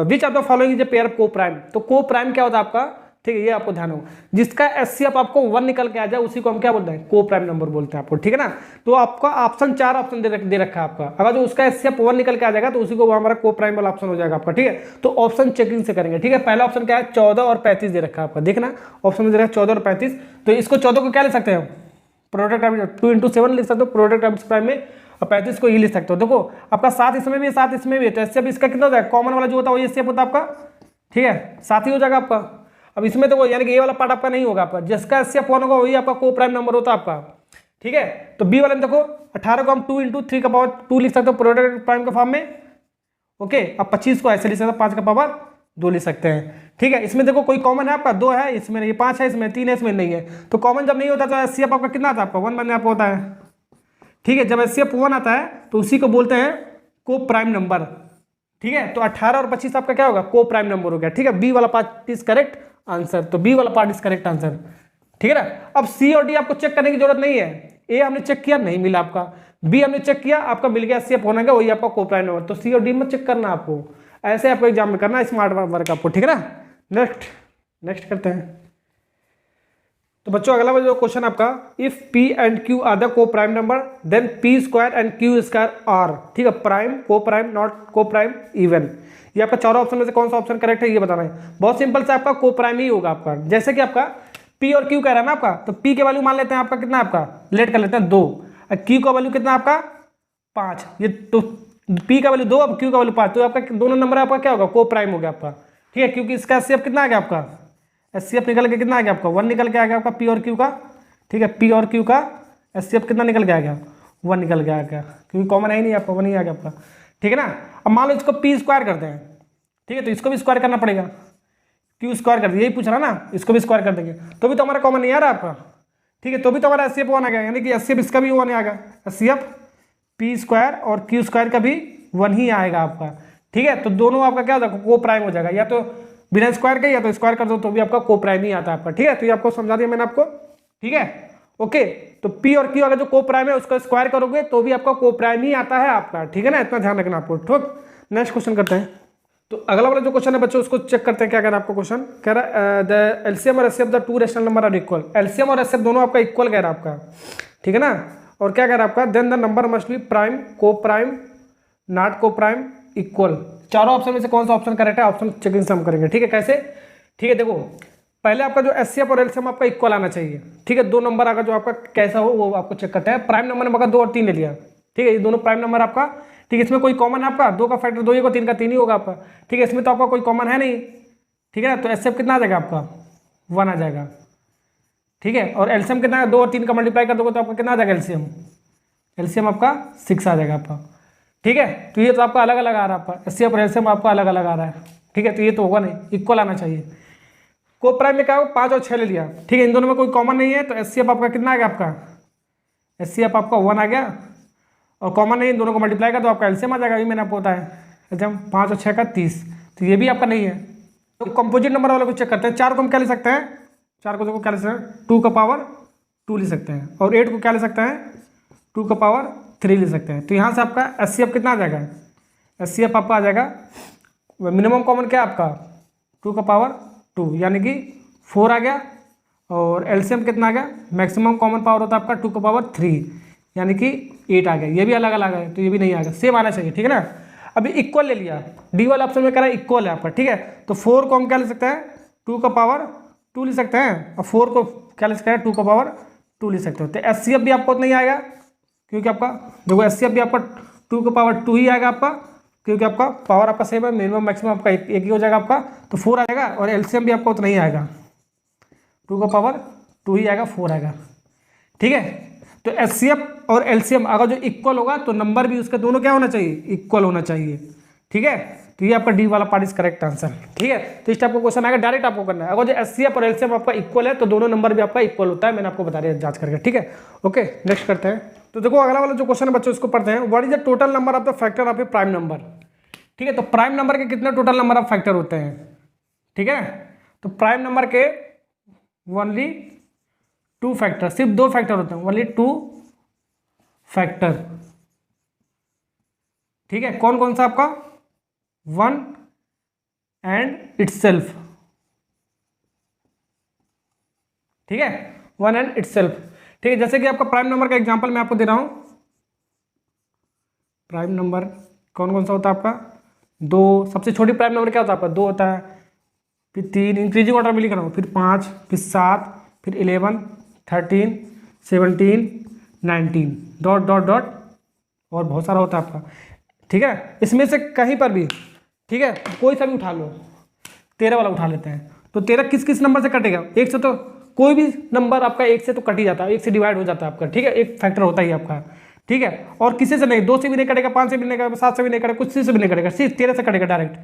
which of the following is a pair of को प्राइम। तो को प्राइम क्या होता है आपका, ठीक है, ये आपको ध्यान हो, जिसका एचसीएफ आपको 1 निकल के आ जाए उसी को हम क्या बोलते हैं, को प्राइम नंबर बोलते हैं आपको। ठीक है ना, तो आपका ऑप्शन 4 ऑप्शन दे रखा है आपका, अगर जो उसका एचसीएफ 1 निकल के आ जाएगा तो उसी को हमारा को प्राइम वाला ऑप्शन हो जाएगा आपका। ठीक है, तो ऑप्शन चेकिंग से करेंगे। ठीक है, पहला ऑप्शन क्या है, 14 और 35 दे रखा है आपका, देखना ऑप्शन में दे रखा है 14 और 35। तो इसको 14 को क्या ले सकते हैं, प्रोडक्ट 2 into 7 लिख सकते हो प्रोडक्ट ऑफ प्राइम में, और 35 को ये लिख सकते हो। देखो आपका 7 इसमें भी है, 7 इसमें भी है, तो एचसीएफ इसका कितना होता है, कॉमन वाला जो होता है वही एचसीएफ होता है आपका। ठीक है, 7 ही हो जाएगा आपका। अब इसमें तो यानी कि ये वाला पार्ट आपका नहीं होगा आपका, जिसका एचसीएफ 1 होगा वही आपका को प्राइम नंबर होता है आपका। ठीक है, तो बी वाले में देखो 18 को हम 2 into 3 का पावर 2 लिख सकते हो प्रोडक्ट प्राइम के फॉर्म में। ओके, अब 25 को ऐसे लिख सकते हो 5 का पावर 2 लिख सकते हैं। ठीक है, इसमें देखो कोई कॉमन है आपका, 2 है इसमें, ये 5 है इसमें, 3 है इसमें, नहीं है। तो कॉमन जब नहीं होता तो एचसीएफ आपका कितना आता है आपका, 1 बनने आपको होता है। ठीक है, जब एचसीएफ 1 आता है तो उसी को बोलते हैं को प्राइम नंबर। ठीक है, तो 18 और 25 आपका क्या होगा, को प्राइम नंबर हो गया। ठीक है, बी वाला पार्ट इज करेक्ट आंसर, तो बी वाला पार्ट इज करेक्ट आंसर। ठीक है ना, अब सी और डी आपको चेक करने की जरूरत नहीं है। ए हमने चेक किया नहीं मिला आपका, बी हमने चेक किया आपका मिल गया, एचसीएफ होना का वही आपका को प्राइम नंबर। तो सी और डी में चेक करना आपको, ऐसे आपको एग्जाम में करना, स्मार्ट वर्क आपको। ठीक है ना, नेक्स्ट करते हैं। तो बच्चों अगला जो क्वेश्चन आपका, if P and Q are the coprime number then P square and Q square are. ठीक है, प्राइम, को प्राइम, नॉट को प्राइम, इवन। ये आपका चारों ऑप्शन में से कौन सा ऑप्शन करेक्ट है ये बताना है। बहुत सिंपल से आपका को प्राइम ही होगा आपका। जैसे कि आपका पी और क्यू कह रहा है ना आपका, तो पी के वैल्यू मान लेते हैं आपका कितना, आपका लेट कर लेते हैं 2, और क्यू का वैल्यू कितना आपका 5। ये तो पी का वैल्यू 2 अब क्यू का वैल्यू 5, तो आपका दोनों नंबर आपका क्या होगा, को प्राइम हो गया आपका। ठीक है, क्योंकि इसका एचसीएफ कितना आ गया आपका, एचसीएफ निकल के कितना आ गया आपका 1 निकल के आ गया आपका पी और क्यू का। ठीक है, पी और क्यू का एचसीएफ कितना निकल के आ गया, 1 निकल के आ गया, क्योंकि कॉमन है ही नहीं आपका, 1 ही आ गया आपका। ठीक है ना, अब मान लो इसको पी स्क्वायर करते हैं। ठीक है, तो इसको भी स्क्वायर करना पड़ेगा, क्यू स्क्वायर कर दिया, यही पूछ रहा ना, इसको भी स्क्वायर कर देंगे तो भी तो हमारा कॉमन नहीं आ रहा आपका। ठीक है, तो भी तो हमारा एचसीएफ 1 आ गया, यानी कि एचसीएफ इसका भी 1 आ गया, एचसीएफ पी स्क्वायर और क्यू स्क्वायर का भी 1 ही आएगा आपका। ठीक है, तो दोनों आपका क्या होगा, को प्राइम हो जाएगा, या तो बिना स्क्वायर के या तो स्क्वायर कर दो तो भी आपका को प्राइम ही आता है आपका। ठीक है, तो ये आपको समझा दिया मैंने आपको। ठीक है, ओके, तो पी और क्यू अगर जो को प्राइम है उसका स्क्वायर करोगे तो भी आपका को प्राइम ही आता है आपका। ठीक है ना, इतना ध्यान रखना आपको। ठीक, नेक्स्ट क्वेश्चन करते हैं। तो अगला वाला जो क्वेश्चन है बच्चों उसको चेक करते हैं, क्या कह रहा है आपको क्वेश्चन, कह रहा है द एलसीएम और HCF the 2 rational number are equal. LCM और एचसीएफ दोनों आपका इक्वल कह रहा है आपका। ठीक है ना, और क्या कह रहा है आपका, then the number must be prime, को प्राइम, नॉट को प्राइम, इक्वल। चारों ऑप्शन में से कौन सा ऑप्शन करेक्ट है, ऑप्शन चेकिंग से हम करेंगे। ठीक है, कैसे, ठीक है, देखो पहले आपका जो एचसीएफ और एलसीएम आपका इक्वल आना चाहिए। ठीक है, 2 नंबर अगर जो आपका कैसा हो वो आपको चेक करते हैं। प्राइम नंबर ने मगर 2 और 3 ले लिया। ठीक है, ये दोनों प्राइम नंबर आपका। ठीक है, इसमें कोई कॉमन है आपका, 2 का फैक्टर 2 ही होगा, 3 का 3 ही होगा आपका। ठीक है, इसमें तो आपका कोई कॉमन है नहीं। ठीक है ना, तो एचसीएफ कितना आ जाएगा आपका 1 आ जाएगा। ठीक है, और एलसीएम कितना है, 2 और 3 का मल्टीप्लाई कर दोगे तो आपका कितना आ जाएगा एलसीएम एलसीएम आपका 6 आ जाएगा आपका। ठीक है, तो ये तो आपका अलग अलग आ रहा है, आपका एचसीएफ और एलसीएम आपका अलग अलग आ रहा है। ठीक है, तो ये तो होगा नहीं, इक्वल आना चाहिए। को प्राइम में क्या हो, 5 और 6 ले लिया। ठीक है, इन दोनों में कोई कॉमन नहीं है, तो एचसीएफ आपका कितना आ गया, आपका एचसीएफ आपका 1 आ गया, और कॉमन नहीं, इन दोनों को मल्टीप्लाई कर तो आपका एलसीएम आ जाएगा। ये मैंने आपको बताया एग्जाम 5 और 6 का 30, तो ये भी आपका नहीं है। तो कंपोजिट नंबर वाले को चेक करते हैं। 4 को हम क्या ले सकते हैं, 4 को देखो क्या ले सकते हैं, 2 का पावर 2 ले सकते हैं, और 8 को क्या ले सकते हैं, 2 का पावर 3 ले सकते हैं। तो यहाँ से आपका एचसीएफ कितना आ जाएगा, एचसीएफ आपका आ जाएगा, मिनिमम कॉमन क्या है आपका 2 का पावर 2 यानी कि 4 आ गया, और एलसीएम कितना आ गया, मैक्सिमम कॉमन पावर होता है आपका 2 का पावर 3 यानी कि 8 आ गया। ये भी अलग अलग है, तो ये भी नहीं आ गया, सेम आना चाहिए। ठीक है ना, अभी इक्वल ले लिया, डी वाला ऑप्शन में कह रहा है इक्वल है आपका। ठीक है, तो 4 को हम क्या ले सकते हैं, 2 का पावर 2 ले सकते हैं, और 4 को क्या ले सकते हैं, 2 का पावर 2 ले सकते हो। तो एचसीएफ भी आपको नहीं आएगा, क्योंकि आपका देखो एचसीएफ भी आपका 2 का पावर 2 ही आएगा आपका, क्योंकि आपका पावर आपका सेम है, मिनिमम मैक्सिमम आपका एक ही हो जाएगा आपका, तो 4 आ जाएगा। और एलसीएम भी आपका उतना ही आएगा, 2 का पावर 2 ही आएगा, 4 आएगा। ठीक है, तो एचसीएफ और एलसीएम अगर जो इक्वल होगा तो नंबर भी उसके दोनों क्या होना चाहिए, इक्वल होना चाहिए। ठीक है, तो ये आपका डी वाला पार्ट इज करेक्ट आंसर। ठीक है, तो इस टाइप का क्वेश्चन आएगा, डायरेक्ट आपको करना है। अगर जो एचसीएफ और एलसीएम आपका इक्वल है तो दोनों नंबर भी आपका इक्वल होता है, मैंने आपको बता दिया जांच करके। ठीक है, ओके नेक्स्ट करते हैं। तो देखो अगला वाला जो क्वेश्चन है बच्चों, इसको पढ़ते हैं। What is the total number of the factor of A prime number. ठीक है, तो प्राइम नंबर के कितने टोटल नंबर ऑफ फैक्टर होते हैं। ठीक है, तो प्राइम नंबर के ओनली 2 फैक्टर, सिर्फ 2 फैक्टर होते हैं, ओनली 2 फैक्टर। ठीक है, कौन कौन सा आपका, 1 एंड इटसेल्फ। ठीक है, 1 एंड इटसेल्फ। ठीक है, जैसे कि आपका प्राइम नंबर का एग्जांपल मैं आपको दे रहा हूं। प्राइम नंबर कौन कौन सा होता है आपका, 2, सबसे छोटी प्राइम नंबर क्या होता है आपका, 2 होता है, फिर 3 इंक्रीजिंग ऑर्डर में लिख रहा हूँ, फिर 5, फिर 7, फिर 11, 13, 17, 19 डॉट डॉट डॉट, और बहुत सारा होता है आपका। ठीक है, इसमें से कहीं पर भी, ठीक है, कोई सा भी उठा लो, 13 वाला उठा लेते हैं, तो 13 किस किस नंबर से कटेगा, 1 से, तो कोई भी नंबर आपका 1 से तो कट ही जाता है, 1 से डिवाइड हो जाता है आपका। ठीक है, एक फैक्टर होता ही आपका। ठीक है, और किसी से नहीं, 2 से भी नहीं कटेगा, 5 से भी नहीं कटेगा, 7 से भी नहीं कटेगा, कुछ से भी नहीं कटेगा, सिर्फ 13 से कटेगा डायरेक्ट।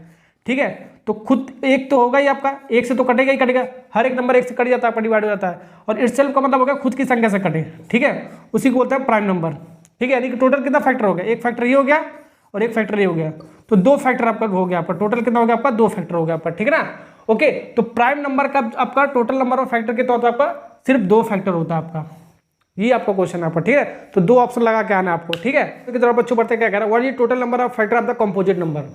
ठीक है, तो खुद एक तो होगा ही आपका, 1 से तो कटेगा ही कटेगा, हर एक नंबर 1 से कट जाता है, डिवाइड हो जाता है। और इटसेल्फ का मतलब होगा खुद की संख्या से कटे। ठीक है, उसी को बोलते हैं प्राइम नंबर। ठीक है, यानी कि टोटल कितना फैक्टर हो गया, एक फैक्टर ये हो गया और एक फैक्टर ये हो गया, तो 2 फैक्टर आपका हो गया। आपका टोटल कितना हो गया, आपका 2 फैक्टर हो गया आपका। ठीक है ना, ओके। तो प्राइम नंबर का आपका टोटल नंबर ऑफ फैक्टर कितना होता है, आपका सिर्फ 2 फैक्टर होता है आपका। ये आपका क्वेश्चन है आपका। ठीक है, तो 2 ऑप्शन लगा के आना है आपको। ठीक है, तो कितना बच्चों पढ़ते क्या कह रहा है, what is total number of factor of the composite number.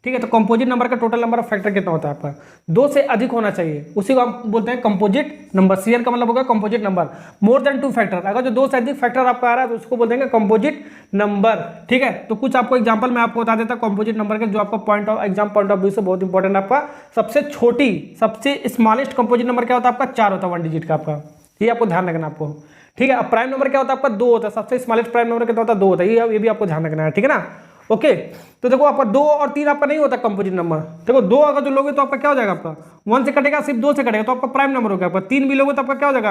ठीक है, तो कंपोजिट नंबर का टोटल नंबर ऑफ फैक्टर कितना होता है आपका, 2 से अधिक होना चाहिए, उसी को हम बोलते हैं कंपोजिट नंबर। सीएन का मतलब होगा composite number, more than 2 factor. अगर जो 2 से अधिक फैक्टर आपका आ रहा है तो उसको बोलते हैं कंपोजिट नंबर। ठीक है, तो कुछ आपको एग्जांपल मैं आपको बता देता हूं कंपोजिट नंबर के, जो आपका point of exam point of view से बहुत इंपॉर्टेंट। आपका सबसे छोटी, सबसे स्मॉलेस्ट कंपोजिट नंबर क्या होता है आपका, 4 होता है, 1 डिजिट का आपका। ये आपको ध्यान रखना आपको। ठीक है, अब प्राइम नंबर क्या होता है आपका, 2 होता है, सबसे स्मॉलेस्ट प्राइम नंबर कितना होता है, 2 होता है। ये भी आपको ध्यान रखना है। ठीक है ना, ओके। तो देखो आपका 2 और 3 आपका नहीं होता कंपोजिट नंबर। देखो 2 अगर जो लोगे तो आपका क्या हो जाएगा, आपका 1 से कटेगा, सिर्फ 2 से कटेगा तो आपका प्राइम नंबर हो गया आपका। 3 भी लोगे तो आपका क्या हो जाएगा,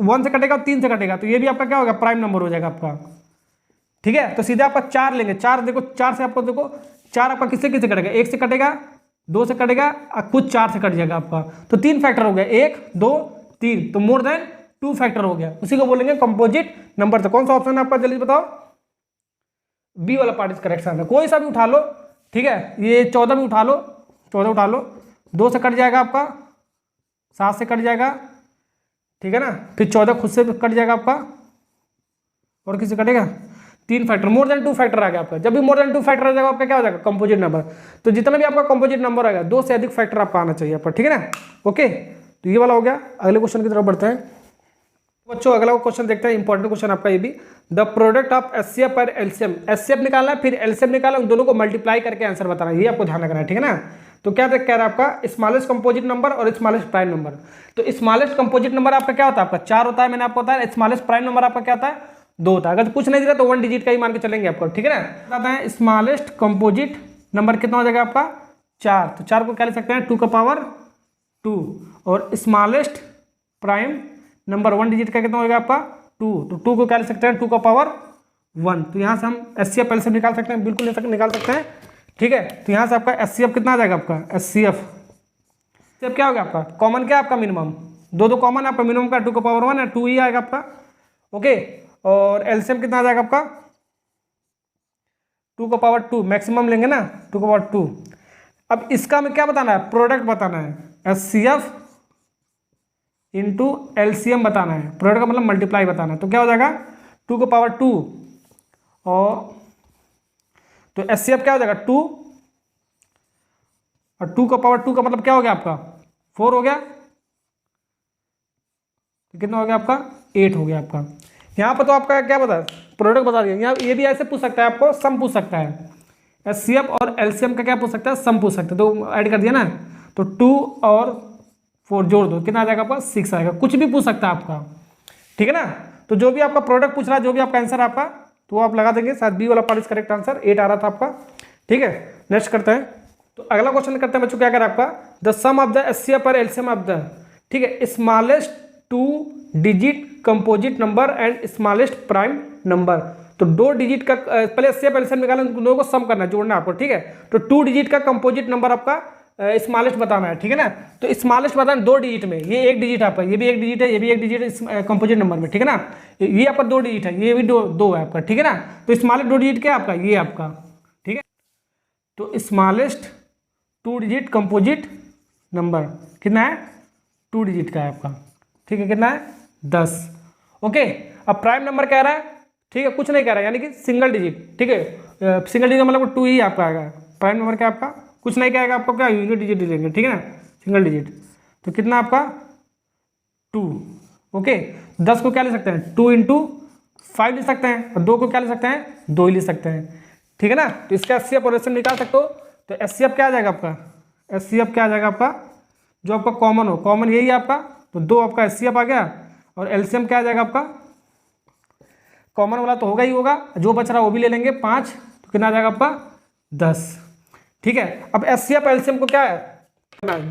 1 से कटेगा, 3 से कटेगा, तो ये भी आपका क्या होगा, प्राइम नंबर हो जाएगा आपका। ठीक है, तो सीधे आपका 4 लेंगे। 4 देखो, 4 से आपको देखो, 4 आपका किससे किससे कटेगा, 1 से कटेगा, 2 से कटेगा, और कुछ 4 से कट जाएगा आपका। तो 3 फैक्टर हो गया, 1, 2, 3, तो मोर देन 2 फैक्टर हो गया, उसी को बोलेंगे कंपोजिट नंबर। तो कौन सा ऑप्शन है आपका, जल्दी बताओ। बी वाला पार्ट इज करेक्ट आंसर। कोई सा भी उठा लो। ठीक है, ये 14 भी उठा लो, 14 उठा लो, 2 से कट जाएगा आपका, 7 से कट जाएगा। ठीक है ना, फिर 14 खुद से कट जाएगा आपका, और किससे कटेगा, 3 फैक्टर, मोर देन 2 फैक्टर आ गया आपका। जब भी मोर देन 2 फैक्टर आ जाएगा आपका क्या हो जाएगा, कंपोजिट नंबर। तो जितना भी आपका कंपोजिट नंबर आएगा 2 से अधिक फैक्टर आपका आना चाहिए आपका। ठीक है ना, ओके। तो ये वाला हो गया। अगले क्वेश्चन की तरफ बढ़ते हैं बच्चों। अगला क्वेश्चन देखते हैं, इंपॉर्टेंट क्वेश्चन आपका ये भी। द प्रोडक्ट ऑफ एचसीएफ पर एलसीएम, एचसीएफ निकालना है, फिर एलसीएम निकालना, उन दोनों को मल्टीप्लाई करके आंसर बताना है, ये आपको ध्यान रखना है। ठीक है ना, तो क्या कह रहा है आपका, स्मॉलेस्ट कंपोजिट नंबर और स्मॉलेस्ट प्राइम नंबर। तो स्मॉलेस्ट कंपोजिट नंबर आपका क्या होता है, आपका 4 होता है, मैंने आपको बताया। स्मॉलेस्ट प्राइम नंबर आपका क्या होता है, 2 होता है। अगर कुछ नहीं दिया तो 1 डिजिट का ही मान के चलेंगे आपको। ठीक है ना, बताते हैं स्मॉलेस्ट कंपोजिट नंबर कितना हो जाएगा आपका, 4। तो 4 को क्या ले सकते हैं, 2 का पावर 2, और स्मॉलेस्ट प्राइम नंबर 1 डिजिट का कितना होगा आपका, 2। तो 2 को क्या ले सकते हैं, 2 का पावर 1। तो यहाँ से हम HCF एलसीएम निकाल सकते हैं, बिल्कुल निकाल सकते हैं। ठीक है, तो यहाँ से आपका HCF कितना आ जाएगा आपका HCF क्या हो गया आपका कॉमन, क्या आपका मिनिमम, दो कॉमन आपका मिनिमम का 2 का पावर 1 है, 2 ही आएगा आपका। ओके, और एलसीएम कितना आ जाएगा आपका 2 का पावर 2, मैक्सिमम लेंगे ना 2 का पावर 2। अब इसका हमें क्या बताना है, प्रोडक्ट बताना है, HCF इंटू एलसीएम बताना है, प्रोडक्ट का मतलब मल्टीप्लाई बताना है। तो क्या हो जाएगा 2 का पावर 2 और तो HCF क्या हो जाएगा 2 और 2 का पावर 2 का मतलब क्या हो गया आपका 4 हो गया, तो कितना हो गया आपका 8 हो गया आपका। यहाँ पर तो आपका क्या बता प्रोडक्ट बता दिया। यहाँ ये भी ऐसे पूछ सकता है आपको, सम पूछ सकता है, HCF और एलसीएम का क्या पूछ सकता है, सम पूछ सकता है। तो ऐड कर दिया ना, तो 2 और 4 जोड़ दो, कितना आ जाएगा आपका 6 आएगा। कुछ भी पूछ सकता है आपका, ठीक है ना। तो जो भी आपका प्रोडक्ट पूछ रहा है, जो भी आपका आंसर आपका, तो आप लगा देंगे। शायद बी वाला पार्ट इज करेक्ट आंसर, 8 आ रहा था आपका। ठीक है, नेक्स्ट करते हैं। तो अगला क्वेश्चन करते हैं बच्चों, क्या कर आपका the sum of the HCF और एलसीएम ऑफ द, ठीक है, smallest 2 digit composite number and smallest prime number. तो 2 डिजिट का पहले HCF एलसीएम निकालना, दोनों को सम करना है, जोड़ना है आपको। ठीक है, तो 2 डिजिट का कंपोजिट नंबर आपका स्मॉलेस्ट बताना है। ठीक है ना, तो स्मॉलेस्ट बताना 2 डिजिट में, ये 1 डिजिट आपका, ये भी 1 डिजिट है, ये भी 1 डिजिट है कंपोजिट नंबर में। ठीक है ना, ये आपका 2 डिजिट है, ये भी दो है आपका। ठीक है ना, तो स्मॉलेस्ट 2 डिजिट क्या है आपका, ये आपका। ठीक है, तो स्मॉलेस्ट 2 डिजिट कंपोजिट नंबर कितना है 2 डिजिट का है आपका। ठीक है, कितना है 10। ओके, अब प्राइम नंबर कह रहा है, ठीक है, कुछ नहीं कह रहा है, यानी कि सिंगल डिजिट। ठीक है, सिंगल डिजिट का मतलब 2 ही आपका आएगा। प्राइम नंबर क्या आपका, कुछ नहीं कहेगा आपको, क्या यूनिट डिजिट लेंगे। ठीक है ना, सिंगल डिजिट, तो कितना आपका 2। ओके, 10 को क्या ले सकते हैं 2 इंटू 5 ले सकते हैं, और 2 को क्या ले सकते हैं 2 ही ले सकते हैं। ठीक है ना, तो इसका HCF और एलसीएम निकाल सकते हो। तो HCF क्या आ जाएगा आपका, HCF क्या आ जाएगा आपका, जो आपका कॉमन हो, कॉमन यही है आपका, तो 2 आपका HCF आ गया। और एलसीएम क्या आ जाएगा आपका, कॉमन वाला तो होगा ही होगा, जो बच रहा वो भी ले लेंगे 5, तो कितना आ जाएगा आपका 10। ठीक है, अब HCF एलसीएम को क्या है,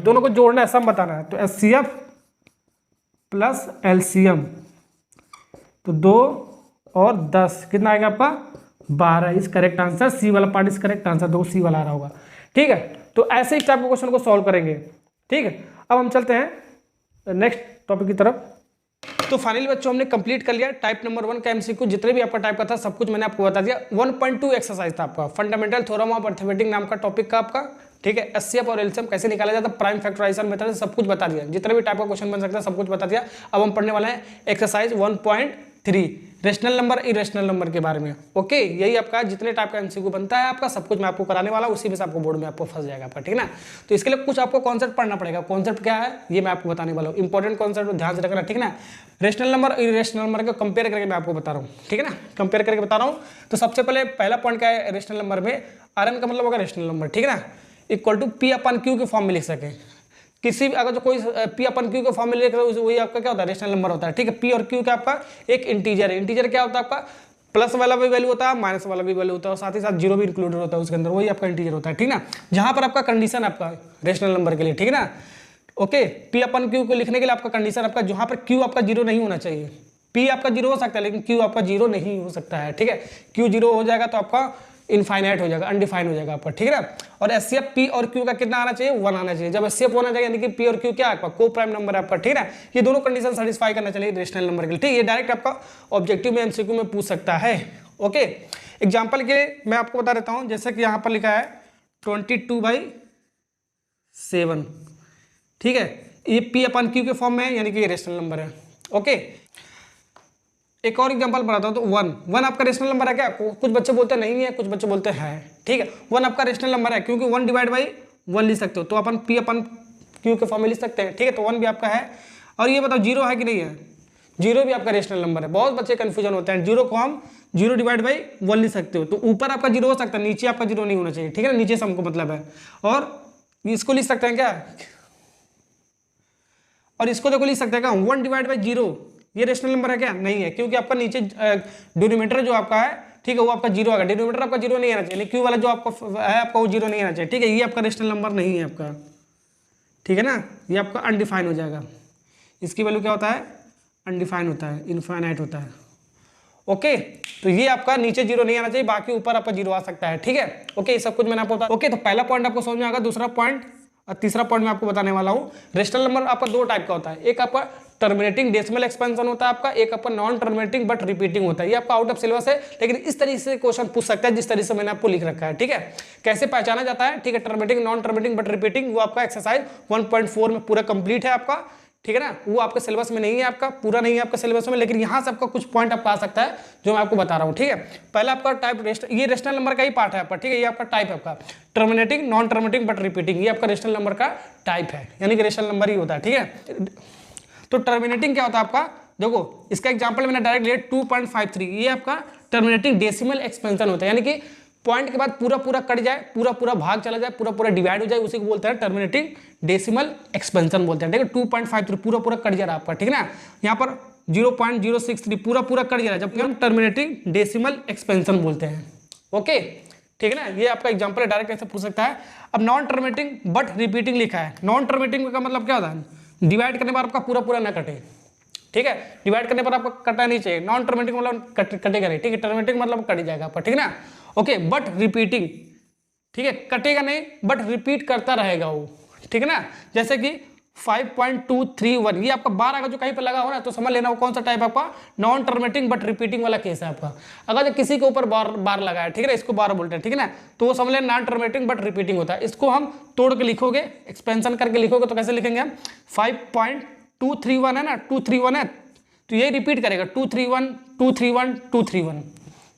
दोनों को जोड़ना है, सम बताना है। तो HCF प्लस एलसीएम, तो 2 और 10 कितना आएगा आपका 12 इज करेक्ट आंसर। सी वाला part is correct answer, 2 C वाला आ रहा होगा। ठीक है, तो ऐसे ही टाइप के क्वेश्चन को सॉल्व करेंगे। ठीक है, अब हम चलते हैं नेक्स्ट टॉपिक की तरफ। तो फाइनली बच्चों हमने कंप्लीट कर लिया टाइप नंबर 1 का एमसीक्यू, जितने भी आपका टाइप का था सब कुछ मैंने आपको बता दिया। 1.2 एक्सरसाइज था आपका, फंडामेंटल थ्योरम ऑफ अर्थमेटिक नाम का टॉपिक का आपका। ठीक है, HCF और एलसीएम कैसे निकाला जाता है, प्राइम फैक्टराइजेशन मेथड से सब कुछ बता दिया, जितने भी टाइप का क्वेश्चन बन सकता है सब कुछ बता दिया। अब हम पढ़ने वाले हैं exercise 1.3 rational number irrational number के बारे में। ओके, यही आपका जितने टाइप का एमसीक्यू बनता है आपका सब कुछ मैं आपको कराने वाला, उसी में से आपको बोर्ड में आपको फंस जाएगा आपका। ठीक है ना, तो इसके लिए कुछ आपको कॉन्सेप्ट पढ़ना पड़ेगा। कॉन्सेप्ट क्या है ये मैं आपको बताने वाला हूँ, इंपॉर्टेंट कॉन्सेप्ट ध्यान से रखना। ठीक है ना, रेशनल नंबर और इरेशनल नंबर को कंपेयर करके मैं आपको बता रहा हूँ। ठीक है ना, कंपेयर करके बता रहा हूँ। तो सबसे पहले पहला पॉइंट क्या है, रेशनल नंबर में Rn का मतलब होगा रेशनल नंबर। ठीक है ना, इक्वल टू P/Q के फॉर्म में लिख सके। किसी भी अगर जो कोई P/Q के फॉर्म में लिख रहे हो वही आपका क्या होता है रेशनल नंबर होता है। ठीक है, P और Q का आपका एक इंटीजर है। इंटीजर क्या होता है आपका, प्लस वाला भी वैल्यू होता है, माइनस वाला भी वैल्यू होता है, और साथ ही साथ जीरो भी इंक्लूडेड होता है उसके अंदर, वही आपका इंटीजर होता है। ठीक ना, जहां पर आपका कंडीशन आपका रेशनल नंबर के लिए। ठीक है ना, ओके, P/Q को लिखने के लिए आपका कंडीशन आपका जहां पर Q आपका जीरो नहीं होना चाहिए। P आपका जीरो हो सकता है लेकिन Q आपका जीरो नहीं हो सकता है। ठीक है, Q जीरो हो जाएगा तो आपका इनफाइनाइट हो जाएगा, अनडिफाइन हो जाएगा आपका। ठीक है ना, और HCF P और Q का कितना आना चाहिए 1 आना चाहिए। जब HCF होना चाहिए यानी कि P और Q क्या आपका को प्राइम नंबर है आपका। ठीक है ना, ये दोनों कंडीशन सेटिस्फाई करना चाहिए रेशनल नंबर के लिए। ठीक, ये डायरेक्ट आपका ऑब्जेक्टिव में एमसीक्यू में पूछ सकता है। ओके, एग्जाम्पल के मैं आपको बता देता हूँ, जैसे कि यहाँ पर लिखा है 22/7। ठीक है, ये P/Q के फॉर्म में है यानी कि ये रेशनल नंबर है। ओके, एक और एग्जांपल बताता हूं, तो 1 आपका रेशनल नंबर है क्या, कुछ बच्चे बोलते नहीं है, कुछ बच्चे बोलते हैं। ठीक है, 1 आपका रेशनल नंबर है क्योंकि 1 डिवाइड बाई 1 लिख सकते हो, तो अपन P/Q के फॉर्म में लिख सकते हैं। ठीक है, तो 1 भी आपका है। और ये बताओ जीरो है कि नहीं है, जीरो भी आपका रेशनल नंबर है। बहुत बच्चे कंफ्यूजन होते हैं, जीरो को हम 0 डिवाइड बाई 1 लिख सकते हो, तो ऊपर आपका जीरो हो सकता है, नीचे आपका जीरो नहीं होना चाहिए। ठीक है ना, नीचे से हमको मतलब है। और इसको लिख सकते हैं क्या, और इसको देखो लिख सकते हैं क्या 1 डिवाइड बाई 0, ये रेशनल नंबर है क्या, नहीं है, क्योंकि आपका नीचे डिनोमिनेटर जो आपका है, ठीक है, वो आपका जीरो आएगा। डिनोमिनेटर आपका जीरो नहीं आना चाहिए, Q वाला जो आपका है आपका वो जीरो नहीं आना चाहिए। ठीक है, ये आपका रेशनल नंबर नहीं है आपका। ठीक है ना, ये आपका अनडिफाइन हो जाएगा। इसकी वैल्यू क्या होता है, अनडिफाइन होता है, इनफाइनाइट होता है। ओके, तो ये आपका नीचे जीरो नहीं आना चाहिए, बाकी ऊपर आपका जीरो आ सकता है, ठीक है। ओके, ये सब कुछ मैंने आपको बताया। ओके, तो पहला पॉइंट आपको समझ में आ गया। दूसरा पॉइंट और तीसरा पॉइंट मैं आपको बताने वाला हूँ। रेशनल नंबर आपका दो टाइप का होता है, एक आपका टर्मिनेटिंग डेसिमल एक्सपेंशन होता है आपका, एक आपका नॉन टर्मिनेटिंग बट रिपीटिंग होता है। ये आपका आउट ऑफ सिलेबस है, लेकिन इस तरीके से क्वेश्चन पूछ सकता है जिस तरीके से मैंने आपको लिख रखा है, ठीक है। कैसे पहचाना जाता है, ठीक है, terminating, non terminating but repeating, वो आपका एक्सरसाइज 1.4 में पूरा कंप्लीट है आपका, ठीक है ना। वो आपके सिलेबस में नहीं है, आपका पूरा नहीं है आपका सिलेबस में, लेकिन यहाँ से आपका कुछ पॉइंट आपका आ सकता है जो मैं आपको बता रहा हूँ, ठीक है। पहला आपका टाइप ये रेशनल नंबर का ही पार्ट है आपका, ठीक है। ये आपका टाइप है आपका terminating, non terminating but repeating, ये आपका रेशनल नंबर का टाइप है, यानी कि रेशनल नंबर ही होता है, ठीक है। तो टर्मिनेटिंग क्या होता है आपका, देखो इसका एग्जांपल मैंने डायरेक्ट लिया 2.53, ये आपका टर्मिनेटिंग डेसिमल एक्सपेंशन होता है, यानी कि पॉइंट के बाद पूरा पूरा कट जाए, पूरा पूरा भाग चला जाए, पूरा पूरा डिवाइड हो जाए, उसी को बोलते हैं टर्मिनेटिंग डेसिमल एक्सपेंशन बोलते हैं, ठीक है। 2.53 पूरा पूरा कट जा रहा है आपका, ठीक है ना। यहाँ पर 0.063 पूरा पूरा कट जा रहा है, जबकि हम टर्मिनेटिंग डेसिमल एक्सपेंशन बोलते हैं, ओके, ठीक है ना। ये आपका एग्जांपल है, डायरेक्ट ऐसे पूछ सकता है। अब नॉन टर्मिनेटिंग बट रिपीटिंग लिखा है। नॉन टर्मिनेटिंग का मतलब क्या होता है, डिवाइड करने पर आपका पूरा पूरा ना कटे, ठीक है। डिवाइड करने पर आपको कटना नहीं चाहिए। नॉन टर्मिनेटिंग मतलब कटेगा नहीं, ठीक है। टर्मिनेटिंग मतलब कट जाएगा आपका, ठीक है ना। ओके, बट रिपीटिंग, ठीक है, कटेगा नहीं बट रिपीट करता रहेगा वो, ठीक है ना। जैसे कि 5.231, ये आपका बार अगर जो कहीं पर लगा हो ना तो समझ लेना वो कौन सा टाइप आपका नॉन टर्मिनेटिंग बट रिपीटिंग वाला केस है आपका। अगर किसी के ऊपर बार लगा है, ठीक है ना, इसको बार बोलते हैं, ठीक है ना, तो वो समझ लेना नॉन टर्मिनेटिंग बट रिपीटिंग होता है। इसको हम तोड़ के लिखोगे, एक्सपेंशन करके लिखोगे तो कैसे लिखेंगे हम, 5.231 है ना, 231 है, तो ये रिपीट करेगा 231 231 231,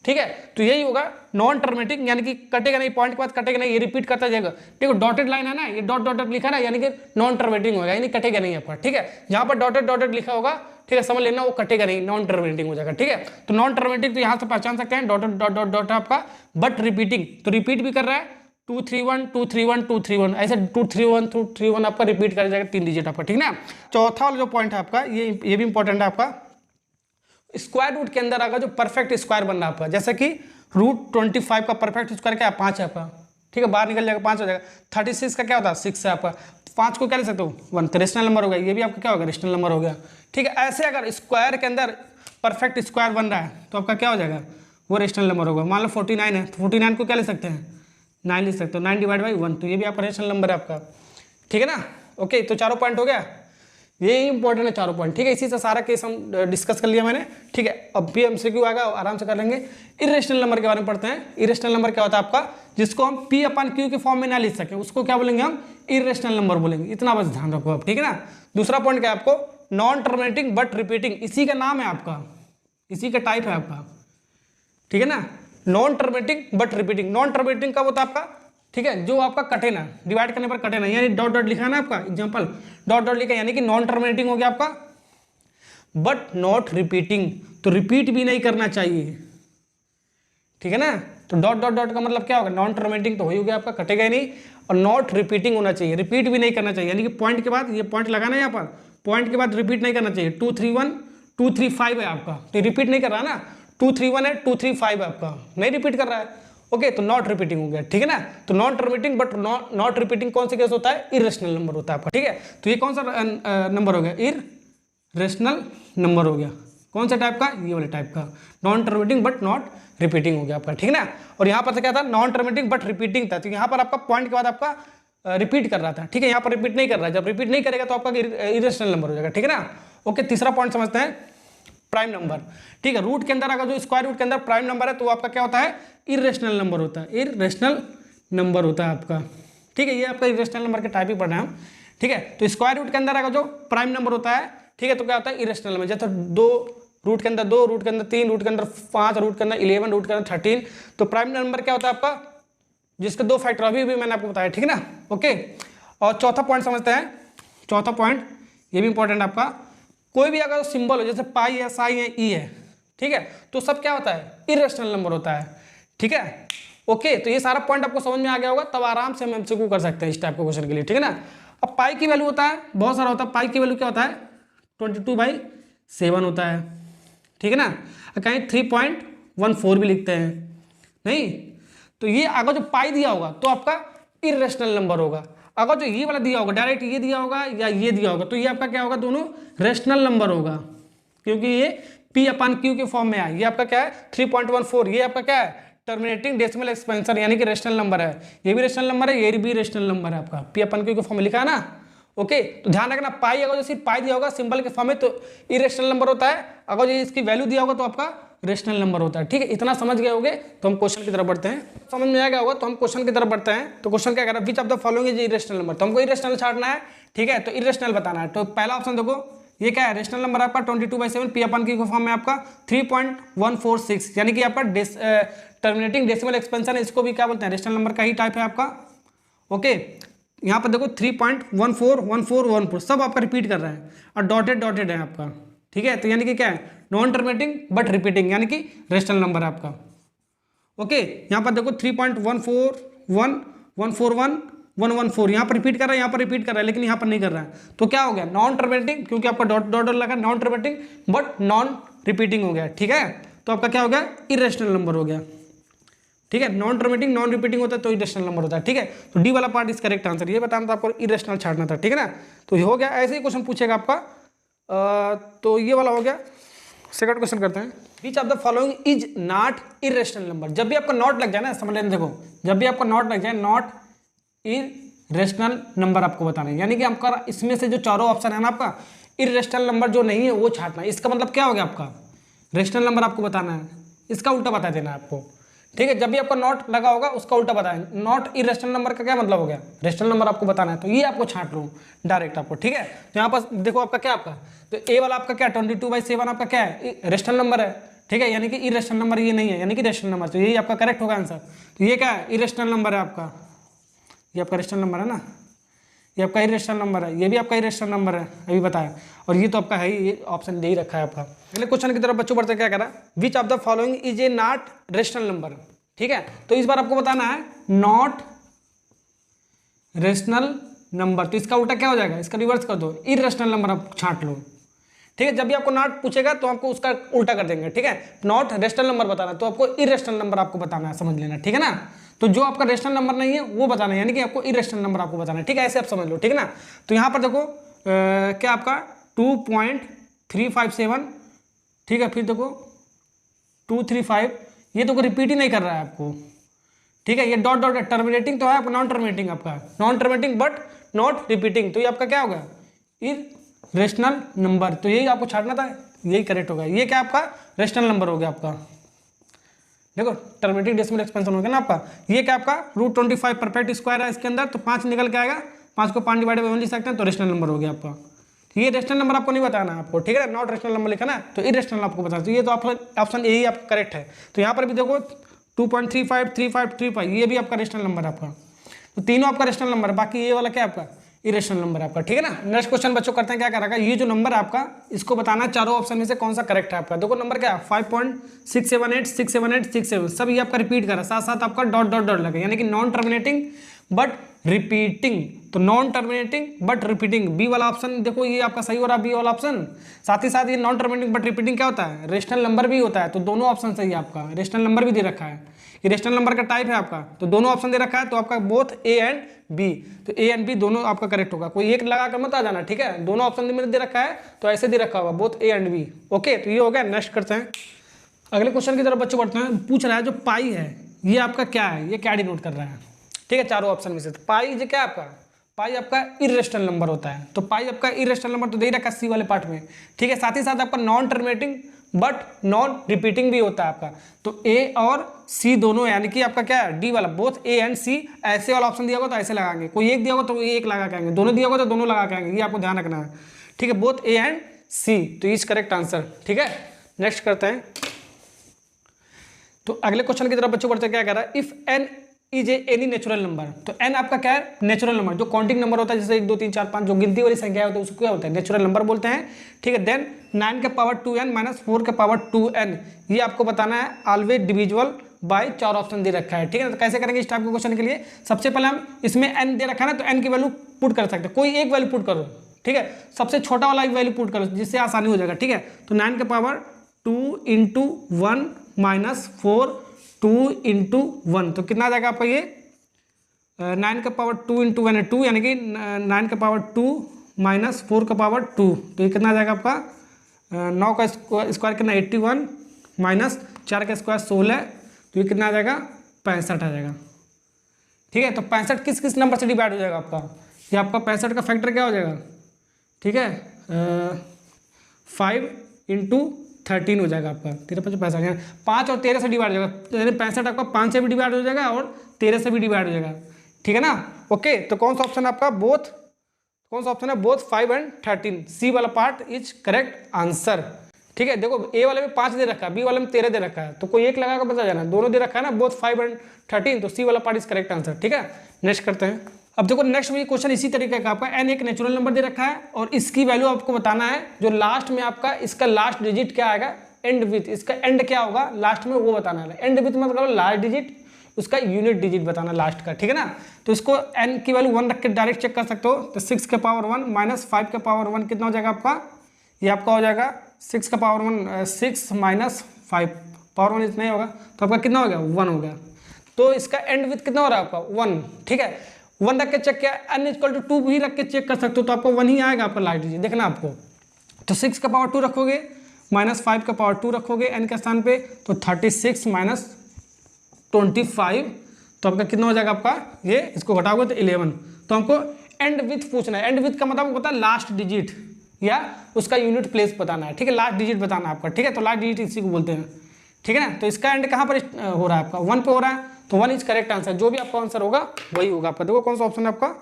ठीक है। तो यही होगा नॉन टर्मिनेटिंग, यानी कि कटेगा नहीं, पॉइंट के बाद कटेगा नहीं, ये रिपीट करता जाएगा। देखो डॉटेड लाइन है ना, ये डॉट डॉटेड लिखा ना, यानी कि नॉन टर्मिनेटिंग होगा, यानी कटेगा नहीं आपका, ठीक है। जहां पर डॉटेड डॉटेड लिखा होगा, ठीक है, समझ लेना वो कटेगा नहीं, नॉन टर्मिनेटिंग हो जाएगा, ठीक है। तो नॉन टर्मिनेटिंग तो यहां से पहचान सकते हैं, डॉटेड डॉट डॉट डॉट आपका, बट रिपीटिंग तो रिपीट भी कर रहा है 231 231 231, ऐसे 231 231 आपका रिपीट कर जाएगा, 3 डिजिट आपका, ठीक है ना। चौथा वाला जो पॉइंट है आपका, ये भी इंपॉर्टेंट है आपका, स्क्वायर रूट के अंदर अगर जो परफेक्ट स्क्वायर बन रहा है आपका, जैसे कि √25 का परफेक्ट स्क्वायर क्या है, 5 है आपका, ठीक है, बाहर निकल जाएगा 5 हो जाएगा। 36 का क्या होता है, 6 है आपका, 5 को क्या ले सकते हो 1, तो रेशनल नंबर हो गया, ये भी आपका क्या होगा रेशनल नंबर हो गया, ठीक है। ऐसे अगर स्क्वायर के अंदर परफेक्ट स्क्वायर बन रहा है तो आपका क्या हो जाएगा, वो रेशनल नंबर होगा। मान लो 49 है, तो 49 को क्या ले सकते हैं, 9 ले सकते हो, 9/1, तो ये भी आपका रेशनल नंबर है आपका, ठीक है ना। ओके, तो चारों पॉइंट हो गया, ये इंपॉर्टेंट है चारों पॉइंट, ठीक है। इसी से सारा केस हम डिस्कस कर लिया मैंने, ठीक है। अब भी एमसीक्यू आएगा, आराम से कर लेंगे। इरेशनल नंबर के बारे में पढ़ते हैं। इरेशनल नंबर क्या होता है आपका, जिसको हम P/Q के फॉर्म में ना लिख सके, उसको क्या बोलेंगे हम, इरेशनल नंबर बोलेंगे, इतना बस ध्यान रखो आप, ठीक है ना। दूसरा पॉइंट क्या है आपको, नॉन टर्मिनेटिंग बट रिपीटिंग, इसी का नाम है आपका, इसी का टाइप है आपका, ठीक है ना। Non terminating but repeating, non terminating कब होता है आपका, ठीक है, जो आपका कटे ना, डिवाइड करने पर कटे ना, यानी डॉट डॉट लिखा है ना आपका, एग्जांपल डॉट डॉट लिखा, यानी कि नॉन टर्मिनेटिंग हो गया आपका, बट नॉट रिपीटिंग, तो रिपीट भी नहीं करना चाहिए, ठीक है ना। तो डॉट डॉट डॉट का मतलब क्या होगा, नॉन टर्मिनेटिंग तो हो ही गया आपका, कटेगा ही नहीं, और नॉट रिपीटिंग होना चाहिए, रिपीट भी नहीं करना चाहिए, यानी कि पॉइंट के बाद ये पॉइंट लगाना है यहाँ पर, पॉइंट के बाद रिपीट नहीं करना चाहिए। 231 235 है आपका, तो रिपीट नहीं कर रहा ना, 231 है 235 है आपका, नहीं रिपीट कर रहा है, ओके, तो नॉट रिपीटिंग हो गया, ठीक है ना। तो non terminating but not repeating कौन से केस होता है, इरेशनल नंबर होता है आपका, ठीक है। तो ये कौन सा नंबर हो गया, इरेशनल नंबर हो गया, कौन सा टाइप का, ये वाले टाइप का, non terminating but not repeating हो गया आपका, ठीक है ना। और यहाँ पर से क्या था, नॉन टर्मिनेटिंग बट रिपीटिंग था, तो यहाँ पर आपका पॉइंट के बाद आपका रिपीट कर रहा था, ठीक है, यहाँ पर रिपीट नहीं कर रहा है, जब रिपीट नहीं करेगा तो आपका इरेशनल नंबर हो जाएगा, ठीक है ना। ओके, तीसरा पॉइंट समझते हैं, प्राइम नंबर, ठीक है। रूट के अंदर अगर जो स्क्वायर रूट के अंदर प्राइम नंबर है तो आपका क्या होता है, इरेशनल नंबर होता है, इरेशनल नंबर होता है आपका, ठीक है। ये आपका इरेशनल नंबर के टाइप ही पढ़ रहे हैं हम, ठीक है। तो स्क्वायर रूट के अंदर अगर जो प्राइम नंबर होता है, ठीक है, तो क्या होता है इरेशनल नंबर, जैसे 2 रूट के अंदर 2, रूट के अंदर 3, रूट के अंदर 5, रूट के अंदर 11, रूट के अंदर 13, तो प्राइम नंबर क्या होता है आपका, जिसके 2 फैक्टर अभी भी मैंने आपको बताया, ठीक है ना। ओके, और चौथा पॉइंट समझते हैं, चौथा पॉइंट ये भी इंपॉर्टेंट आपका, कोई भी अगर सिंबल हो, जैसे पाई है, साई है, ई है, ठीक है, तो सब क्या होता है, इरेशनल नंबर होता है, ठीक है। ओके, तो ये सारा पॉइंट आपको समझ में आ गया होगा, तब आराम से हम एमसीक्यू कर सकते हैं इस टाइप के क्वेश्चन के लिए, ठीक है ना। अब पाई की वैल्यू होता है, बहुत सारा होता है, पाई की वैल्यू क्या होता है, 22/7 होता है, ठीक है ना। कहीं 3.14 भी लिखते हैं, नहीं, तो ये अगर जो पाई दिया होगा तो आपका इरेशनल नंबर होगा, अगर जो ये वाला दिया होगा, डायरेक्ट ये दिया होगा या ये दिया होगा, तो ये आपका क्या होगा, दोनों रेशनल नंबर होगा, क्योंकि ये P/Q के फॉर्म में आए। ये आपका क्या है 3.14, ये आपका क्या है टर्मिनेटिंग डेसिमल एक्सपेंशन यानी कि रेशनल नंबर है। ये भी रेशनल नंबर है, ये भी रेशनल नंबर है आपका। P/Q के फॉर्म में लिखा है ना। ओके, तो ध्यान रखना पाई अगर जो सिर्फ पाई दिया होगा सिंबल के फॉर्म में तो इरेशनल नंबर होता है, अगर ये इसकी वैल्यू दिया होगा तो आपका रेशनल नंबर होता है। ठीक है, इतना समझ गए होगे तो हम क्वेश्चन की तरफ बढ़ते हैं। समझ में आ गया होगा तो हम क्वेश्चन की तरफ बढ़ते हैं। तो क्वेश्चन क्या कह रहा है, which of the following is irrational number. तो हमको इरेशनल छाड़ना है। ठीक है, तो इरेशनल बताना है। तो पहला ऑप्शन देखो, ये क्या है रेशनल नंबर आपका 22/7 P/Q के फॉर्म में आपका 3.146 यानी कि आपका टर्मिनेटिंग डेसिमल एक्सपेंशन, इसको भी क्या बोलते हैं रेशनल नंबर का ही टाइप है आपका। ओके, यहाँ पर देखो 3.141414 सब आपका रिपीट कर रहा है और डॉटेड डॉटेड है आपका। ठीक है, तो यानी कि क्या है नॉन टर्मिनेटिंग बट रिपीटिंग यानी कि रेशनल नंबर है आपका। ओके, यहाँ पर देखो 3.14114114 यहाँ पर रिपीट कर रहा है, यहाँ पर रिपीट कर रहा है, लेकिन यहाँ पर नहीं कर रहा है। तो क्या हो गया नॉन टर्मिनेटिंग, क्योंकि आपका डॉट डॉट लगा, non terminating but non repeating हो गया। ठीक है, तो आपका क्या हो गया इरेशनल नंबर हो गया। ठीक है, नॉन टर्मिनेटिंग नॉन रिपीटिंग होता है तो इरेशनल नंबर होता है। ठीक है, तो डी वाला पार्ट इज करेक्ट आंसर। ये बताना था आपको, इरेशनल छाड़ना था। ठीक है ना, तो ये हो गया। ऐसे ही क्वेश्चन पूछेगा आपका। तो ये वाला हो गया। सेकंड क्वेश्चन करते हैं, which of the following is not irrational number. जब भी आपका नॉट लग जाए ना, समझ लेना, देखो जब भी आपका नॉट लग जाए, नॉट इरेशनल नंबर आपको बताना है। यानी कि आपका इसमें से जो चारों ऑप्शन है ना आपका, इरेशनल नंबर जो नहीं है वो छाटना है। इसका मतलब क्या हो गया, आपका रेशनल नंबर आपको बताना है, इसका उल्टा बता देना है आपको। ठीक है, जब भी आपका नॉट लगा होगा उसका उल्टा बताएं। नॉट इरेशनल नंबर का क्या मतलब हो गया, रेशनल नंबर आपको बताना है, तो ये आपको छांट लो डायरेक्ट आपको। ठीक है, तो यहाँ पर देखो आपका क्या, आपका तो ए वाला आपका क्या 22/7 आपका क्या है रेशनल नंबर है। ठीक है, यानी कि इरेशनल नंबर ये नहीं है, यानी कि रेशनल नंबर, तो यही आपका करेक्ट होगा आंसर। तो ये क्या है इरेशनल नंबर है आपका, ये आपका रेशनल नंबर है ना, ये आपका इरेशनल नंबर है, ये भी आपका इरेशनल नंबर है अभी बताया, और ये तो आपका है ही, ये ऑप्शन यही रखा है आपका। अगले क्वेश्चन की तरफ बच्चों बढ़ते क्या करा, which of the following is a not rational number. ठीक है, तो इस बार आपको बताना है नॉट रेशनल नंबर, तो इसका उल्टा क्या हो जाएगा, इसका रिवर्स कर दो, इरेशनल नंबर आप छांट लो। ठीक है, जब भी आपको नॉट पूछेगा तो आपको उसका उल्टा कर देंगे। ठीक है, नॉट रेशनल नंबर बताना तो आपको इरेशनल नंबर आपको बताना है, समझ लेना। ठीक है ना, तो जो आपका रेशनल नंबर नहीं है वो बताना है, यानी कि आपको इरेशनल नंबर आपको बताना है। ठीक है, ऐसे आप समझ लो। ठीक है ना, तो यहाँ पर देखो क्या आपका 2.357, ठीक है, फिर देखो 235, ये तो कोई रिपीट ही नहीं कर रहा है आपको। ठीक है, ये डॉट डॉट टर्मिनेटिंग तो है आपका, नॉन टर्मिनेटिंग आपका, non terminating but not repeating, तो ये आपका क्या होगा इरेशनल नंबर, तो यही आपको छाड़ना था, यही करेक्ट होगा। ये क्या आपका रेशनल नंबर हो गया आपका, देखो टर्मिनेटिंग डेसिमल एक्सपेंशन हो गया ना आपका। ये क्या आपका √25 परफेक्ट स्क्वायर है इसके अंदर, तो 5 निकल के आएगा, 5 को 5 डिवाइड बाई 1 लिख सकते हैं, तो रेशनल नंबर हो गया आपका। ये रेशनल नंबर आपको नहीं बताना है आपको। ठीक है, नॉट रेशनल नंबर लिखा ना, तो इरेशनल आपको बताना, तो ये तो ऑप्शन यही आपका करेक्ट है। तो यहाँ पर भी देखो 2.353535, ये भी आपका रेशनल नंबर है आपका, तो तीनों आपका रेशनल नंबर है, बाकी ये वाला क्या आपका इरेशनल नंबर है आपका। ठीक है ना, नेक्स्ट क्वेश्चन बच्चों करते हैं क्या करेगा, ये जो नंबर है आपका इसको बताना है चारों ऑप्शन में से कौन सा करेक्ट है आपका। देखो नंबर क्या है 5.67867 सब ये आपका रिपीट कर रहा है, साथ साथ आपका डॉट डॉट डॉट लगे, यानी कि नॉन टर्मिनेटिंग बट रिपीटिंग, तो non terminating but repeating B वाला ऑप्शन देखो ये आपका सही हो रहा है, बी वाला ऑप्शन। साथ ही साथ ये नॉन टर्मिनेटिंग बट रिपीटिंग क्या होता है रेशनल नंबर भी होता है, तो दोनों ऑप्शन सही है आपका। रेशनल नंबर भी दे रखा है, ये रेशनल नंबर का टाइप है आपका, तो दोनों ऑप्शन दे रखा है, तो आपका बोथ ए एंड बी, तो ए एंड बी दोनों आपका करेक्ट होगा, कोई एक लगा कर मत आ जाना। ठीक है, दोनों ऑप्शन में दे रखा है तो ऐसे दे रखा होगा both A and B. Okay, तो ये हो गया। नेक्स्ट करते हैं अगले क्वेश्चन की तरफ बच्चों बढ़ते हैं। पूछ रहा है जो पाई है ये आपका क्या है, ये क्या डिनोट कर रहा है। ठीक है, चारों ऑप्शन में से तो पाई जो क्या आपका, पाई आपका इरेशनल नंबर होता है, तो पाई आपका इरेशनल नंबर तो दे रखा है सी वाले पार्ट में। ठीक है, साथ ही साथ आपका non terminating but non repeating भी होता है आपका, तो ए और सी दोनों, यानी कि आपका क्या है डी वाला बोथ ए एंड सी, ऐसे वाला ऑप्शन दिया होगा तो ऐसे लगाएंगे, कोई एक दिया होगा तो एक लगा के आएंगे, दोनों दिया होगा तो दोनों लगा के आएंगे, ये आपको ध्यान रखना है। ठीक है, बोथ ए एंड सी, तो इज करेक्ट आंसर। ठीक है, नेक्स्ट करते हैं। तो अगले क्वेश्चन की तरफ बच्चों बढ़ते क्या कह रहा है, if N is any natural number, तो एन आपका क्या है नेचुरल नंबर, जो काउंटिंग नंबर होता है जैसे 1 2 3 4 5 जो गिनती वाली संख्या होती है उसको क्या होता है नेचुरल नंबर बोलते हैं। ठीक है, देन 9 के पावर 2n माइनस 4 के पावर 2n, ये आपको बताना है ऑलवेज डिविजिबल बाय, 4 ऑप्शन दे रखा है। ठीक है, तो कैसे करेंगे इस टाइप के क्वेश्चन के लिए, सबसे पहले हम इसमें n दे रखा है ना, तो n की वैल्यू पुट कर सकते हैं, कोई एक वैल्यू पुट करो। ठीक है, सबसे छोटा वाला वैल्यू पुट करो जिससे आसानी हो जाएगा। ठीक है, तो 9 के पावर 2 × 1 माइनस 4 2 × 1, तो कितना आ जाएगा आपका ये 9 का पावर 2 × 1 है 2, यानी कि 9 का पावर 2 माइनस 4 का पावर 2, तो ये कितना आ जाएगा आपका 9 का स्क्वायर कितना 81 माइनस 4 का स्क्वायर 16, तो ये कितना आ जाएगा 65 आ जाएगा। ठीक है, तो 65 किस किस नंबर से डिवाइड हो जाएगा आपका, ये आपका 65 का फैक्टर क्या हो जाएगा, ठीक है 5 इंटू 13 हो जाएगा आपका, 13×5 65, 5 और 13 से डिवाइड हो जाएगा, यानी 65 आपका 5 से भी डिवाइड हो जाएगा और 13 से भी डिवाइड हो जाएगा। ठीक है ना, ओके। तो कौन सा ऑप्शन है आपका, बोथ, कौन सा ऑप्शन है, बोथ 5 and 13, सी वाला पार्ट इज करेक्ट आंसर। ठीक है, देखो ए वाले में 5 दे रखा है, बी वाले में 13 दे रखा है, तो कोई एक लगा कर बता जाना, दोनों दे रखा है ना, बोथ 5 and 13, तो सी वाला पार्ट इज करेक्ट आंसर। ठीक है, नेक्स्ट करते हैं। अब देखो नेक्स्ट भी क्वेश्चन इसी तरीके का, आपका एन एक नेचुरल नंबर दे रखा है और इसकी वैल्यू आपको बताना है, जो लास्ट में आपका इसका लास्ट डिजिट क्या आएगा, एंड विथ, इसका एंड क्या होगा लास्ट में वो बताना है। एंड विथ मतलब लास्ट डिजिट, उसका यूनिट डिजिट बताना लास्ट का। ठीक है ना, तो इसको n की वैल्यू 1 रख के डायरेक्ट चेक कर सकते हो, तो 6 के पावर 1 माइनस 5 के पावर 1 कितना हो जाएगा आपका, ये आपका हो जाएगा 6 का पावर 1 6 माइनस 5 पावर 1 इतना ही होगा, तो आपका कितना हो गया 1 हो गया। तो इसका एंड विथ कितना हो रहा है आपका 1। ठीक है, 1 रख के चेक किया, n = 2 भी रख के चेक कर सकते हो, तो आपको 1 ही आएगा आपका लास्ट डिजिट, देखना आपको। तो 6 का पावर 2 रखोगे माइनस 5 का पावर 2 रखोगे n के स्थान पे, तो 36 माइनस 25, तो आपका कितना हो जाएगा आपका, ये इसको घटाओगे तो 11। तो हमको एंड विथ पूछना है, एंड विथ का मतलब होता है लास्ट डिजिट या उसका यूनिट प्लेस बताना है। ठीक है, लास्ट डिजिट बताना है आपका। ठीक है, तो लास्ट डिजिट इसी को बोलते हैं। ठीक है ना, तो इसका एंड कहाँ पर हो रहा है आपका, 1 पे हो रहा है, तो 1 इज करेक्ट आंसर, जो भी आपका आंसर होगा वही होगा आपका। देखो कौन सा ऑप्शन है आपका,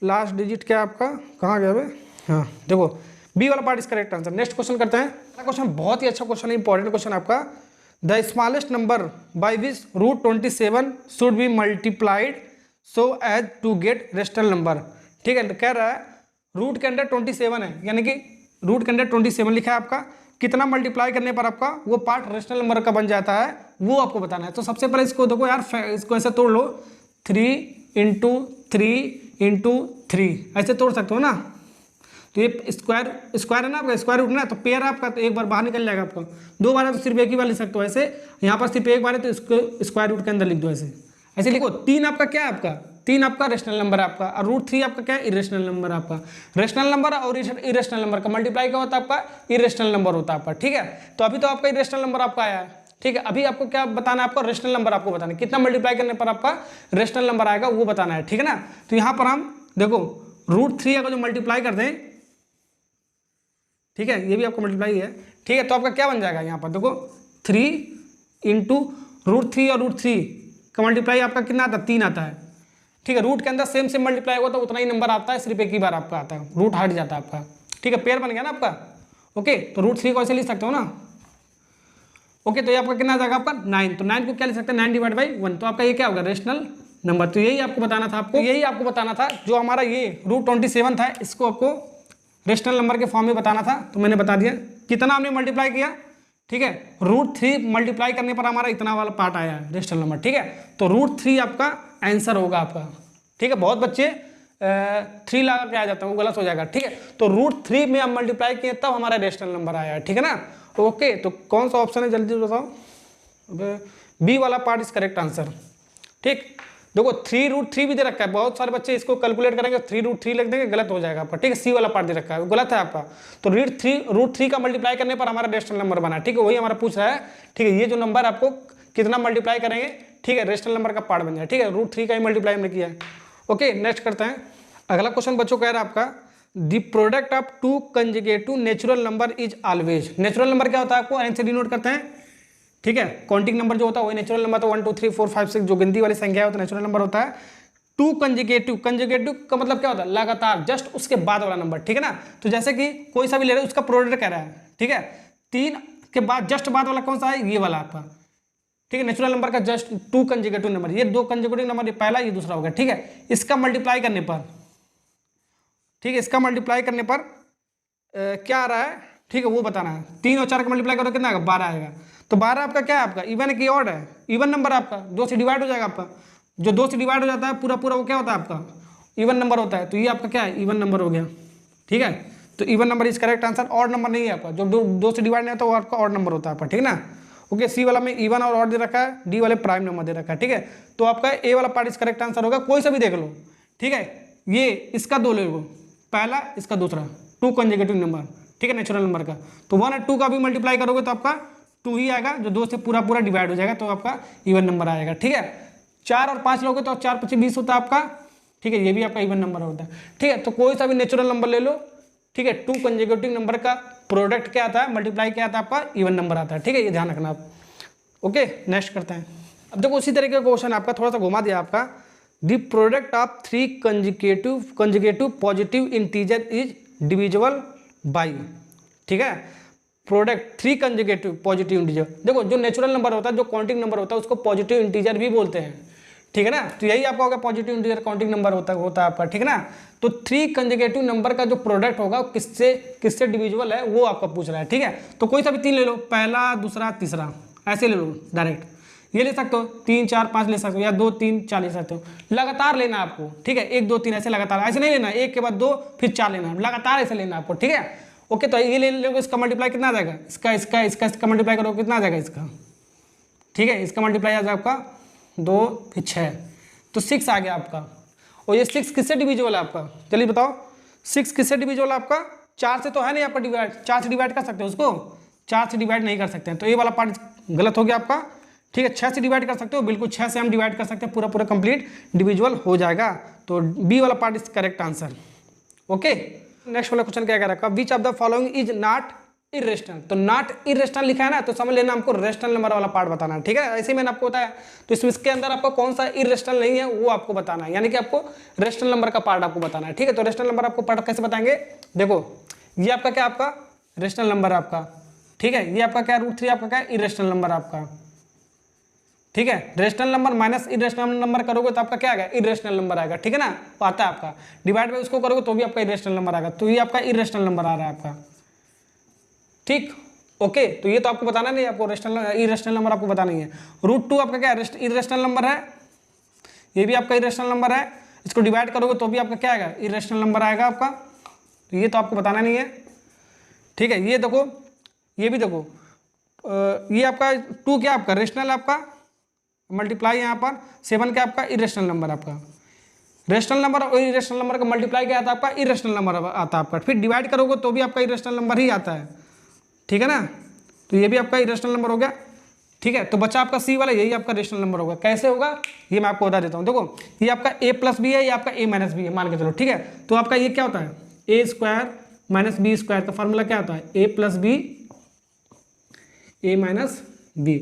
लास्ट डिजिट क्या आपका, कहाँ गया भाई, हाँ देखो बी वाला part is correct answer. Next question करते हैं। क्वेश्चन बहुत ही अच्छा क्वेश्चन है, इंपॉर्टेंट क्वेश्चन आपका। The smallest number by which √27 should be multiplied so as to get rational number. ठीक है, कह रहा है रूट के अंदर 27 है, यानी कि रूट के अंदर 27 लिखा है आपका, कितना मल्टीप्लाई करने पर आपका वो पार्ट रेशनल नंबर का बन जाता है, वो आपको बताना है। तो सबसे पहले इसको देखो यार, इसको ऐसे तोड़ लो, 3 × 3 × 3 ऐसे तोड़ सकते हो ना। तो ये स्क्वायर है ना आपका, स्क्वायर रूट ना, तो पेयर आपका, तो एक बार बाहर निकल जाएगा आपका, 2 बार है तो सिर्फ एक ही बार लिख सकते हो ऐसे, यहाँ पर सिर्फ एक बार है तो इसको स्क्वायर रूट के अंदर लिख दो ऐसे, ऐसे लिखो। 3 आपका क्या है आपका, 3 आपका रेशनल नंबर है आपका, और √3 आपका क्या है, इरेशनल नंबर आपका। रेशनल नंबर और इरेशनल नंबर का मल्टीप्लाई क्या होता है आपका, इरेशनल नंबर होता है आपका। ठीक है, तो अभी तो आपका इरेशनल नंबर आपका आया है। ठीक है, अभी आपको क्या बताना है, आपको रेशनल नंबर आपको बताना है, कितना मल्टीप्लाई करने पर आपका रेशनल नंबर आएगा वो बताना है। ठीक है ना, तो यहाँ पर हम देखो √3 अगर जो मल्टीप्लाई कर दें, ठीक है, ये भी आपका मल्टीप्लाई है। ठीक है, तो आपका क्या बन जाएगा यहाँ पर देखो, 3 × √3 और √3 का मल्टीप्लाई आपका कितना आता है, 3 आता है। ठीक है, रूट के अंदर सेम सेम मल्टीप्लाई होगा तो उतना ही नंबर आता है, सिर्फ एक ही बार आपका आता है, रूट हट जाता है आपका। ठीक है, पेयर बन गया ना आपका। ओके, तो √3 को ऐसे लिख सकते हो ना। ओके, तो ये आपका कितना आ जाएगा आपका 9, तो 9 को क्या लिख सकते हैं, 9/1, तो आपका ये क्या होगा, रेशनल नंबर। तो यही आपको बताना था, आपको यही आपको बताना था, जो हमारा ये √27 था, इसको आपको रेशनल नंबर के फॉर्म में बताना था, तो मैंने बता दिया। कितना हमने मल्टीप्लाई किया, ठीक है, √3 मल्टीप्लाई करने पर हमारा इतना वाला पार्ट आया है रेशनल नंबर। ठीक है, तो √3 आपका आंसर होगा आपका। ठीक है, बहुत बच्चे 3 लगा के आ जाते हैं, वो गलत हो जाएगा। ठीक है, तो √3 में हम मल्टीप्लाई किए तब हमारा रेशनल नंबर आया है। ठीक है ना, ओके, तो कौन सा ऑप्शन है जल्दी बताओ, बी वाला पार्ट इज करेक्ट आंसर। ठीक, देखो 3√3 भी दे रखा है, बहुत सारे बच्चे इसको कैलकुलेट करेंगे 3√3 लिख देंगे, गलत हो जाएगा आपका। ठीक है, सी वाला पार्ट दे रखा है, गलत है आपका। तो √3 का मल्टीप्लाई करने पर हमारा रेशनल नंबर बना। ठीक है, वही हमारा पूछ रहा है। ठीक है, ये जो नंबर आपको कितना मल्टीप्लाई करेंगे, ठीक है, रेशनल नंबर का पार्ट बन जाए। ठीक है, √3 का ही मल्टीप्लाई हमने किया है। ओके, नेक्स्ट करते हैं। अगला क्वेश्चन बच्चों कह रहा है आपका, the product of 2 conjugative natural number is always. Natural number क्या होता है, आपको एन से डिनोट करते हैं। ठीक है, काउंटिंग नंबर जो होता है वही नेचुरल नंबर, तो 1 2 3 4 5 6 जो गिनती वाली संख्या है वो तो नेचुरल नंबर होता है। 2 कंजुगेटिव, कंजुगेटिव का मतलब क्या होता है, लगातार, जस्ट उसके बाद वाला नंबर। ठीक है ना, तो जैसे कि कोई सा भी ले रहे हो, उसका प्रोडक्ट कह रहा है। ठीक है, 3 के बाद जस्ट बाद वाला कौन सा है, ये वाला आपका। ठीक है, नेचुरल नंबर का जस्ट 2 कंजुगेटिव नंबर, ये 2 कंजुगेटिव नंबर, ये पहला ये दूसरा होगा। ठीक है, इसका मल्टीप्लाई करने पर, ठीक है, इसका मल्टीप्लाई करने पर क्या आ रहा है, ठीक है, वो बताना है। 3 और 4 का मल्टीप्लाई करो कितना आएगा, 12 आएगा। तो 12 आपका क्या है, आपका इवन है कि ऑड है, इवन नंबर आपका 2 से डिवाइड हो जाएगा आपका। जो 2 से डिवाइड हो जाता है पूरा पूरा वो क्या होता है आपका, इवन नंबर होता है। तो ये आपका क्या है, इवन नंबर हो गया। ठीक है, तो even number is correct answer, odd number नहीं है आपका। जो 2 से डिवाइड नहीं होता वो आपका ऑड नंबर होता है आपका। ठीक है ना, ओके, सी वाला में इवन और ऑड दे रखा है, डी वाले प्राइम नंबर दे रखा है। ठीक है, तो आपका ए वाला पार्ट इज करेक्ट आंसर होगा, कोई सा भी देख लो। ठीक है, ये इसका 2 ले लो, पहला इसका दूसरा, 2 कंजुगेटिव नंबर। ठीक है, नेचुरल नंबर का। तो 1 और 2 का भी मल्टीप्लाई करोगे तो आपका 2 ही आएगा, जो 2 से पूरा पूरा डिवाइड हो जाएगा तो आपका इवन नंबर आएगा। ठीक है, 4 और 5 लोगे तो 4 × 5 = 20 होता है आपका। ठीक है, ये भी आपका इवन नंबर होता है। ठीक है, तो कोई सा भी नेचुरल नंबर ले लो। ठीक है, 2 कंसेक्यूटिव नंबर का प्रोडक्ट क्या आता है, मल्टीप्लाई क्या आता है आपका, इवन नंबर आता है। ठीक है, ये ध्यान रखना आप। ओके, नेक्स्ट करते हैं। अब देखो उसी तरीके का क्वेश्चन आपका थोड़ा सा घुमा दिया आपका। The product of 3 consecutive positive integer is divisible by. ठीक है, प्रोडक्ट 3 कंसेक्यूटिव पॉजिटिव इंटीजर। देखो जो नेचुरल नंबर होता है, जो काउंटिंग नंबर होता है, उसको पॉजिटिव इंटीजर भी बोलते हैं। ठीक है ना, तो यही आपका होगा पॉजिटिव इंटीजर काउंटिंग नंबर होता है आपका। ठीक है ना, तो 3 कंसेक्यूटिव नंबर का जो प्रोडक्ट होगा किससे डिविजिबल है वो आपका पूछ रहा है। ठीक है, तो कोई सा भी 3 ले लो, पहला, दूसरा, तीसरा, ऐसे ले लो डायरेक्ट। ये ले सकते हो 3, 4, 5 ले सकते हो, या 2, 3, 4 ले सकते हो। लगातार लेना आपको। ठीक है, 1, 2, 3 ऐसे लगातार, ऐसे नहीं लेना 1 के बाद 2 फिर 4 लेना, लगातार ऐसे लेना आपको। ठीक है, ओके, तो ये ले लोगे, इसका मल्टीप्लाई कितना आ जाएगा, इसका मल्टीप्लाई करोगे कितना आ जाएगा इसका। ठीक है, इसका मल्टीप्लाई आ जाएगा आपका 2 फिर 6, तो 6 आ गया आपका। और ये 6 किससे डिविजिबल है आपका, चलिए बताओ 6 किससे डिविजिबल है आपका। 4 से तो है नहीं आपका डिवाइड, 4 से डिवाइड कर सकते हो उसको, 4 से डिवाइड नहीं कर सकते हैं, तो ये वाला पार्ट गलत हो गया आपका। ठीक है, 6 से डिवाइड कर सकते हो, बिल्कुल 6 से हम डिवाइड कर सकते हैं, पूरा पूरा कंप्लीट डिविजिबल हो जाएगा। तो बी वाला part is correct answer. Okay, next वाला क्वेश्चन क्या कह रहा है, which of the following is not irrational. तो नॉट इरेशनल लिखा है ना, तो समझ लेना हमको रेशनल नंबर वाला पार्ट बताना है। ठीक है, ऐसे ही मैंने आपको बताया, तो इसके अंदर आपको कौन सा इरेशनल नहीं है वो आपको बताना है, यानी कि आपको रेशनल नंबर का पार्ट आपको बताना है। ठीक है, तो रेशनल नंबर आपको पार्ट कैसे बताएंगे, देखो ये आपका क्या, आपका रेशनल नंबर आपका। ठीक है, ये आपका क्या √3 आपका क्या इरेशनल नंबर आपका। ठीक है, rational number minus irrational number करोगे तो आपका क्या आएगा, इरेशनल नंबर आएगा। ठीक है ना, आता है आपका, डिवाइड में उसको करोगे तो भी आपका इरेशनल नंबर आएगा, तो ये आपका इरेशनल नंबर आ रहा है आपका। ठीक, ओके, तो ये तो आपको बताना नहीं, आपको इरेशनल नंबर आपको बताना नहीं है। √2 आपका क्या इरेशनल नंबर है, ये भी आपका इरेशनल नंबर है, इसको डिवाइड करोगे तो भी आपका क्या आएगा, इरेशनल नंबर आएगा आपका, तो ये तो आपको बताना नहीं है। ठीक है, ये देखो, ये भी देखो, ये आपका 2 क्या आपका रेशनल आपका, मल्टीप्लाई यहाँ पर 7 क्या आपका इरेशनल नंबर आपका। रेशनल नंबर और इरेशनल नंबर का मल्टीप्लाई क्या आता है आपका, इरेशनल नंबर आता है आपका, फिर डिवाइड करोगे तो भी आपका इरेशनल नंबर ही आता है। ठीक है ना, तो ये भी आपका इरेशनल नंबर हो गया। ठीक है, तो बच्चा आपका सी वाला, यही आपका रेशनल नंबर होगा। कैसे होगा ये मैं आपको बता देता हूँ। देखो ये आपका a+b है, ये आपका a - b है, मान के चलो। ठीक है, तो आपका ये क्या होता है, a² - b² का फॉर्मूला क्या होता है, a+b a - b।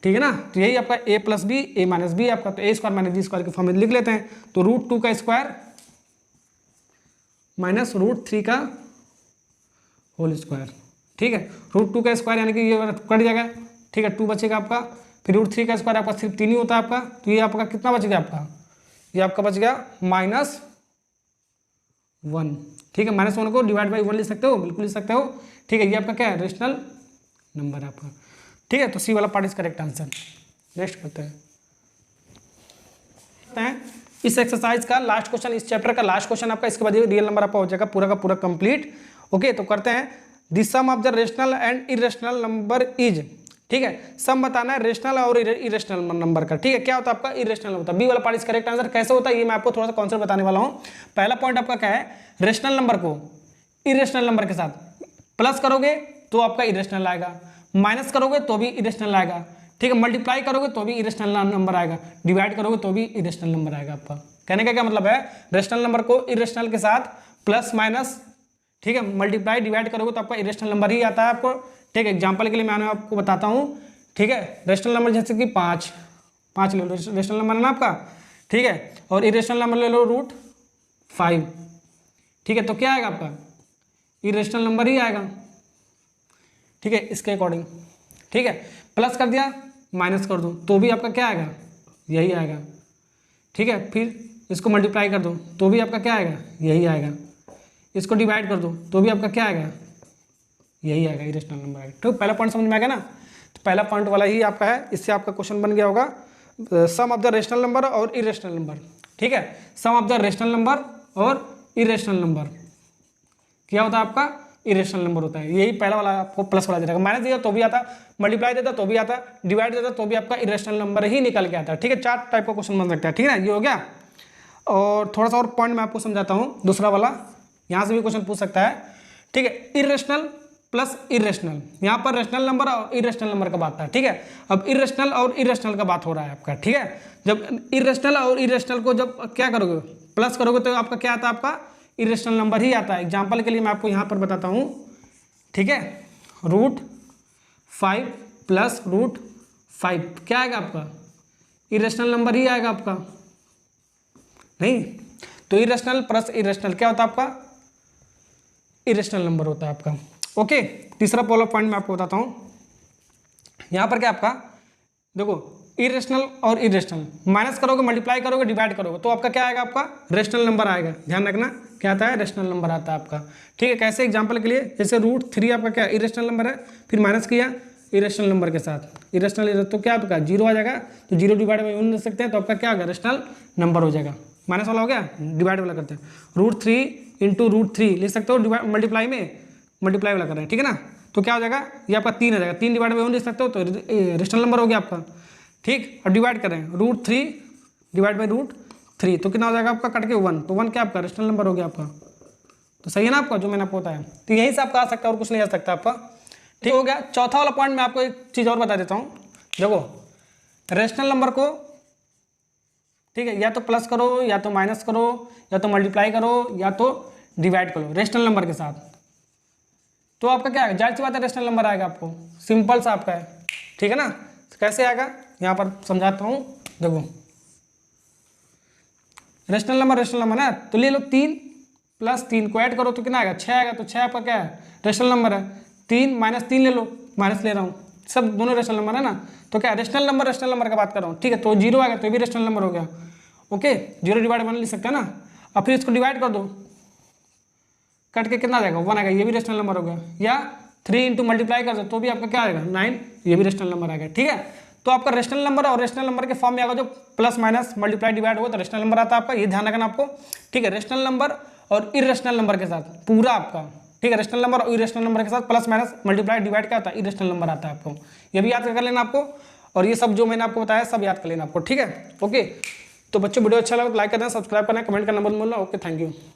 ठीक है ना, तो यही आपका a+b a - b आपका, तो a² - b² के फॉर्म में लिख लेते हैं। तो √2 का स्क्वायर माइनस √3 का होल स्क्वायर। ठीक है, √2 का स्क्वायर यानी कि ये कट जाएगा। ठीक है, 2 बचेगा आपका, फिर √3 का स्क्वायर आपका सिर्फ 3 ही होता है आपका, तो ये आपका कितना बच गया आपका, ये आपका बच गया -1। ठीक है, -1 को डिवाइड बाई 1 लिख सकते हो, बिल्कुल लिख सकते हो। ठीक है, ये आपका क्या है, रेशनल नंबर आपका। ठीक है, तो सी वाला part is correct answer. Next करते हैं इस एक्सरसाइज का लास्ट क्वेश्चन, इस चैप्टर का लास्ट क्वेश्चन आपका, इसके बाद रियल नंबर आपका हो जाएगा पूरा का पूरा कंप्लीट। ओके, तो करते हैं, the sum of the rational and irrational number is. ठीक है, सम बताना है रेशनल और इरेशनल नंबर का। ठीक है, क्या होता है आपका इरेशनल होता है, बी वाला पार्ट इज करेक्ट आंसर। कैसे होता है ये मैं आपको थोड़ा सा कॉन्सेप्ट बताने वाला हूँ। पहला पॉइंट आपका क्या है, रेशनल नंबर को इरेशनल नंबर के साथ प्लस करोगे तो आपका इरेशनल आएगा, माइनस करोगे तो भी इरेशनल आएगा। ठीक है, मल्टीप्लाई करोगे तो भी इरेशनल नंबर आएगा, डिवाइड करोगे तो भी इरेशनल नंबर आएगा आपका। कहने का क्या मतलब है, रेशनल नंबर को इरेशनल के साथ प्लस माइनस, ठीक है, मल्टीप्लाई डिवाइड करोगे तो आपका इरेशनल नंबर ही आता है आपको। ठीक है, एग्जांपल के लिए मैं आपको बताता हूँ। ठीक है, रेशनल नंबर जैसे कि 5 ले लो, रेशनल नंबर है ना आपका। ठीक है, और इरेशनल नंबर ले लो √5। ठीक है, तो क्या आएगा आपका, इरेशनल नंबर ही आएगा। ठीक है, इसके अकॉर्डिंग। ठीक है, प्लस कर दिया, माइनस कर दो तो भी आपका क्या आएगा, यही आएगा। ठीक है, फिर इसको मल्टीप्लाई कर दो तो भी आपका क्या आएगा, यही आएगा। इसको डिवाइड कर दो तो भी आपका क्या आएगा, यही आएगा, इरेशनल नंबर आएगा। ठीक, पहला पॉइंट समझ में आ गया ना, तो पहला पॉइंट वाला ही आपका है। इससे आपका क्वेश्चन बन गया होगा सम ऑफ द रेशनल नंबर और इरेशनल नंबर। ठीक है, सम ऑफ द रेशनल नंबर और इरेशनल नंबर क्या होता है आपका, इरेशनल नंबर होता है। यही पहला वाला आपको प्लस वाला दे देगा, माइनस दिया तो भी आता, मल्टीप्लाई देता तो भी आता, डिवाइड देता तो भी आपका इरेशनल नंबर ही निकल के आता है। ठीक है, 4 टाइप का क्वेश्चन बन सकता है। ठीक है ना, ये हो गया। और थोड़ा सा और पॉइंट मैं आपको समझाता हूँ, दूसरा वाला, यहाँ से भी क्वेश्चन पूछ सकता है। ठीक है। इरेशनल प्लस इरेशनल, यहाँ पर रेशनल नंबर और इरेशनल नंबर का बात है, ठीक है। अब इरेशनल और इरेशनल का बात हो रहा है आपका, ठीक है। जब इरेशनल और इरेशनल को जब क्या करोगे, प्लस करोगे, तो आपका क्या आता है, आपका इरेशनल नंबर ही आता है। एग्जाम्पल के लिए मैं आपको यहाँ पर बताता हूँ, ठीक है। √5 प्लस √5 क्या आएगा आपका, इरेशनल नंबर ही आएगा आपका, नहीं। तो इरेशनल प्लस इरेशनल क्या होता है आपका, इरेशनल नंबर होता है आपका। ओके, तीसरा पॉइंट मैं आपको बताता हूँ। यहाँ पर क्या आपका देखो, इरेशनल और इरेशनल माइनस करोगे, मल्टीप्लाई करोगे, डिवाइड करोगे, तो आपका क्या आएगा, आपका रेशनल नंबर आएगा। ध्यान रखना क्या आता है, रेशनल नंबर आता है आपका, ठीक है। कैसे, एग्जांपल के लिए जैसे √3 आपका क्या इरेशनल नंबर है, फिर माइनस किया इरेशनल नंबर के साथ, इरेशनल तो क्या आपका 0 आ जाएगा, तो 0 डिवाइड बाई 1 लिख सकते हैं, तो आपका क्या होगा, रेशनल नंबर हो जाएगा। माइनस वाला हो गया, डिवाइड वाला करते हैं, √3 इंटू √3 लिख सकते हो, मल्टीप्लाई में मल्टीप्लाई वाला कर रहे हैं, ठीक है ना। तो क्या हो जाएगा, ये आपका 3 आ जाएगा, 3 डिवाइड बाई 1 लिख सकते हो, तो रेशनल नंबर हो गया आपका, ठीक। और डिवाइड करें √3 डिवाइड बाई √3, तो कितना हो जाएगा आपका, कट के 1, तो 1 क्या आपका रेशनल नंबर हो गया आपका। तो सही है ना आपका, जो मैंने आपको बताया। तो यही से आपका आ सकता है और कुछ नहीं आ सकता आपका, ठीक हो गया। चौथा वाला पॉइंट मैं आपको एक चीज़ और बता देता हूँ। देखो, रेशनल नंबर को, ठीक है, या तो प्लस करो, या तो माइनस करो, या तो मल्टीप्लाई करो, या तो डिवाइड करो रेशनल नंबर के साथ, तो आपका क्या है, जाहिर सी बात है रेशनल नंबर आएगा आपको, सिंपल सा आपका है, ठीक है ना। कैसे आएगा, यहाँ पर समझाता हूँ। देखो, रेशनल नंबर है, तो ले लो 3 प्लस 3 को ऐड करो तो कितना आएगा, 6 आएगा। तो 6 आपका क्या है, रेशनल नंबर है। 3 माइनस 3 ले लो, माइनस ले रहा हूँ, सब दोनों रेशनल नंबर है ना। तो क्या रेशनल नंबर का बात कर रहा हूँ, ठीक है। तो 0 आएगा, तो ये भी रेशनल नंबर हो गया। ओके, 0 डिवाइड 1 लिख सकते हैं ना। अब फिर इसको डिवाइड कर दो, कट के कितना आ जाएगा, 1 आएगा, ये भी रेशनल नंबर हो गया। या 3 इंटू मल्टीप्लाई कर दो तो भी आपका क्या आएगा, 9, ये भी रेशनल नंबर आएगा, ठीक है। तो आपका रेशनल नंबर और रेशनल नंबर के फॉर्म में आएगा, जो प्लस माइनस मल्टीप्लाई डिवाइड होगा तो रेशनल नंबर आता है आपका, ये ध्यान रखना आपको, ठीक है। रेशनल नंबर और इरेशनल नंबर के साथ पूरा आपका, ठीक है। रेशनल नंबर और इरेशनल नंबर के साथ प्लस माइनस मल्टीप्लाई डिवाइड क्या आता है, इरेशनल नंबर आता है आपको, ये भी याद कर लेना आपको। और ये सब जो मैंने आपको बताया सब याद कर लेना आपको, ठीक है। ओके, तो बच्चों वीडियो अच्छा लगा तो लाइक करना, सब्सक्राइब करना, कमेंट करना मत भूलना। Okay, thank you.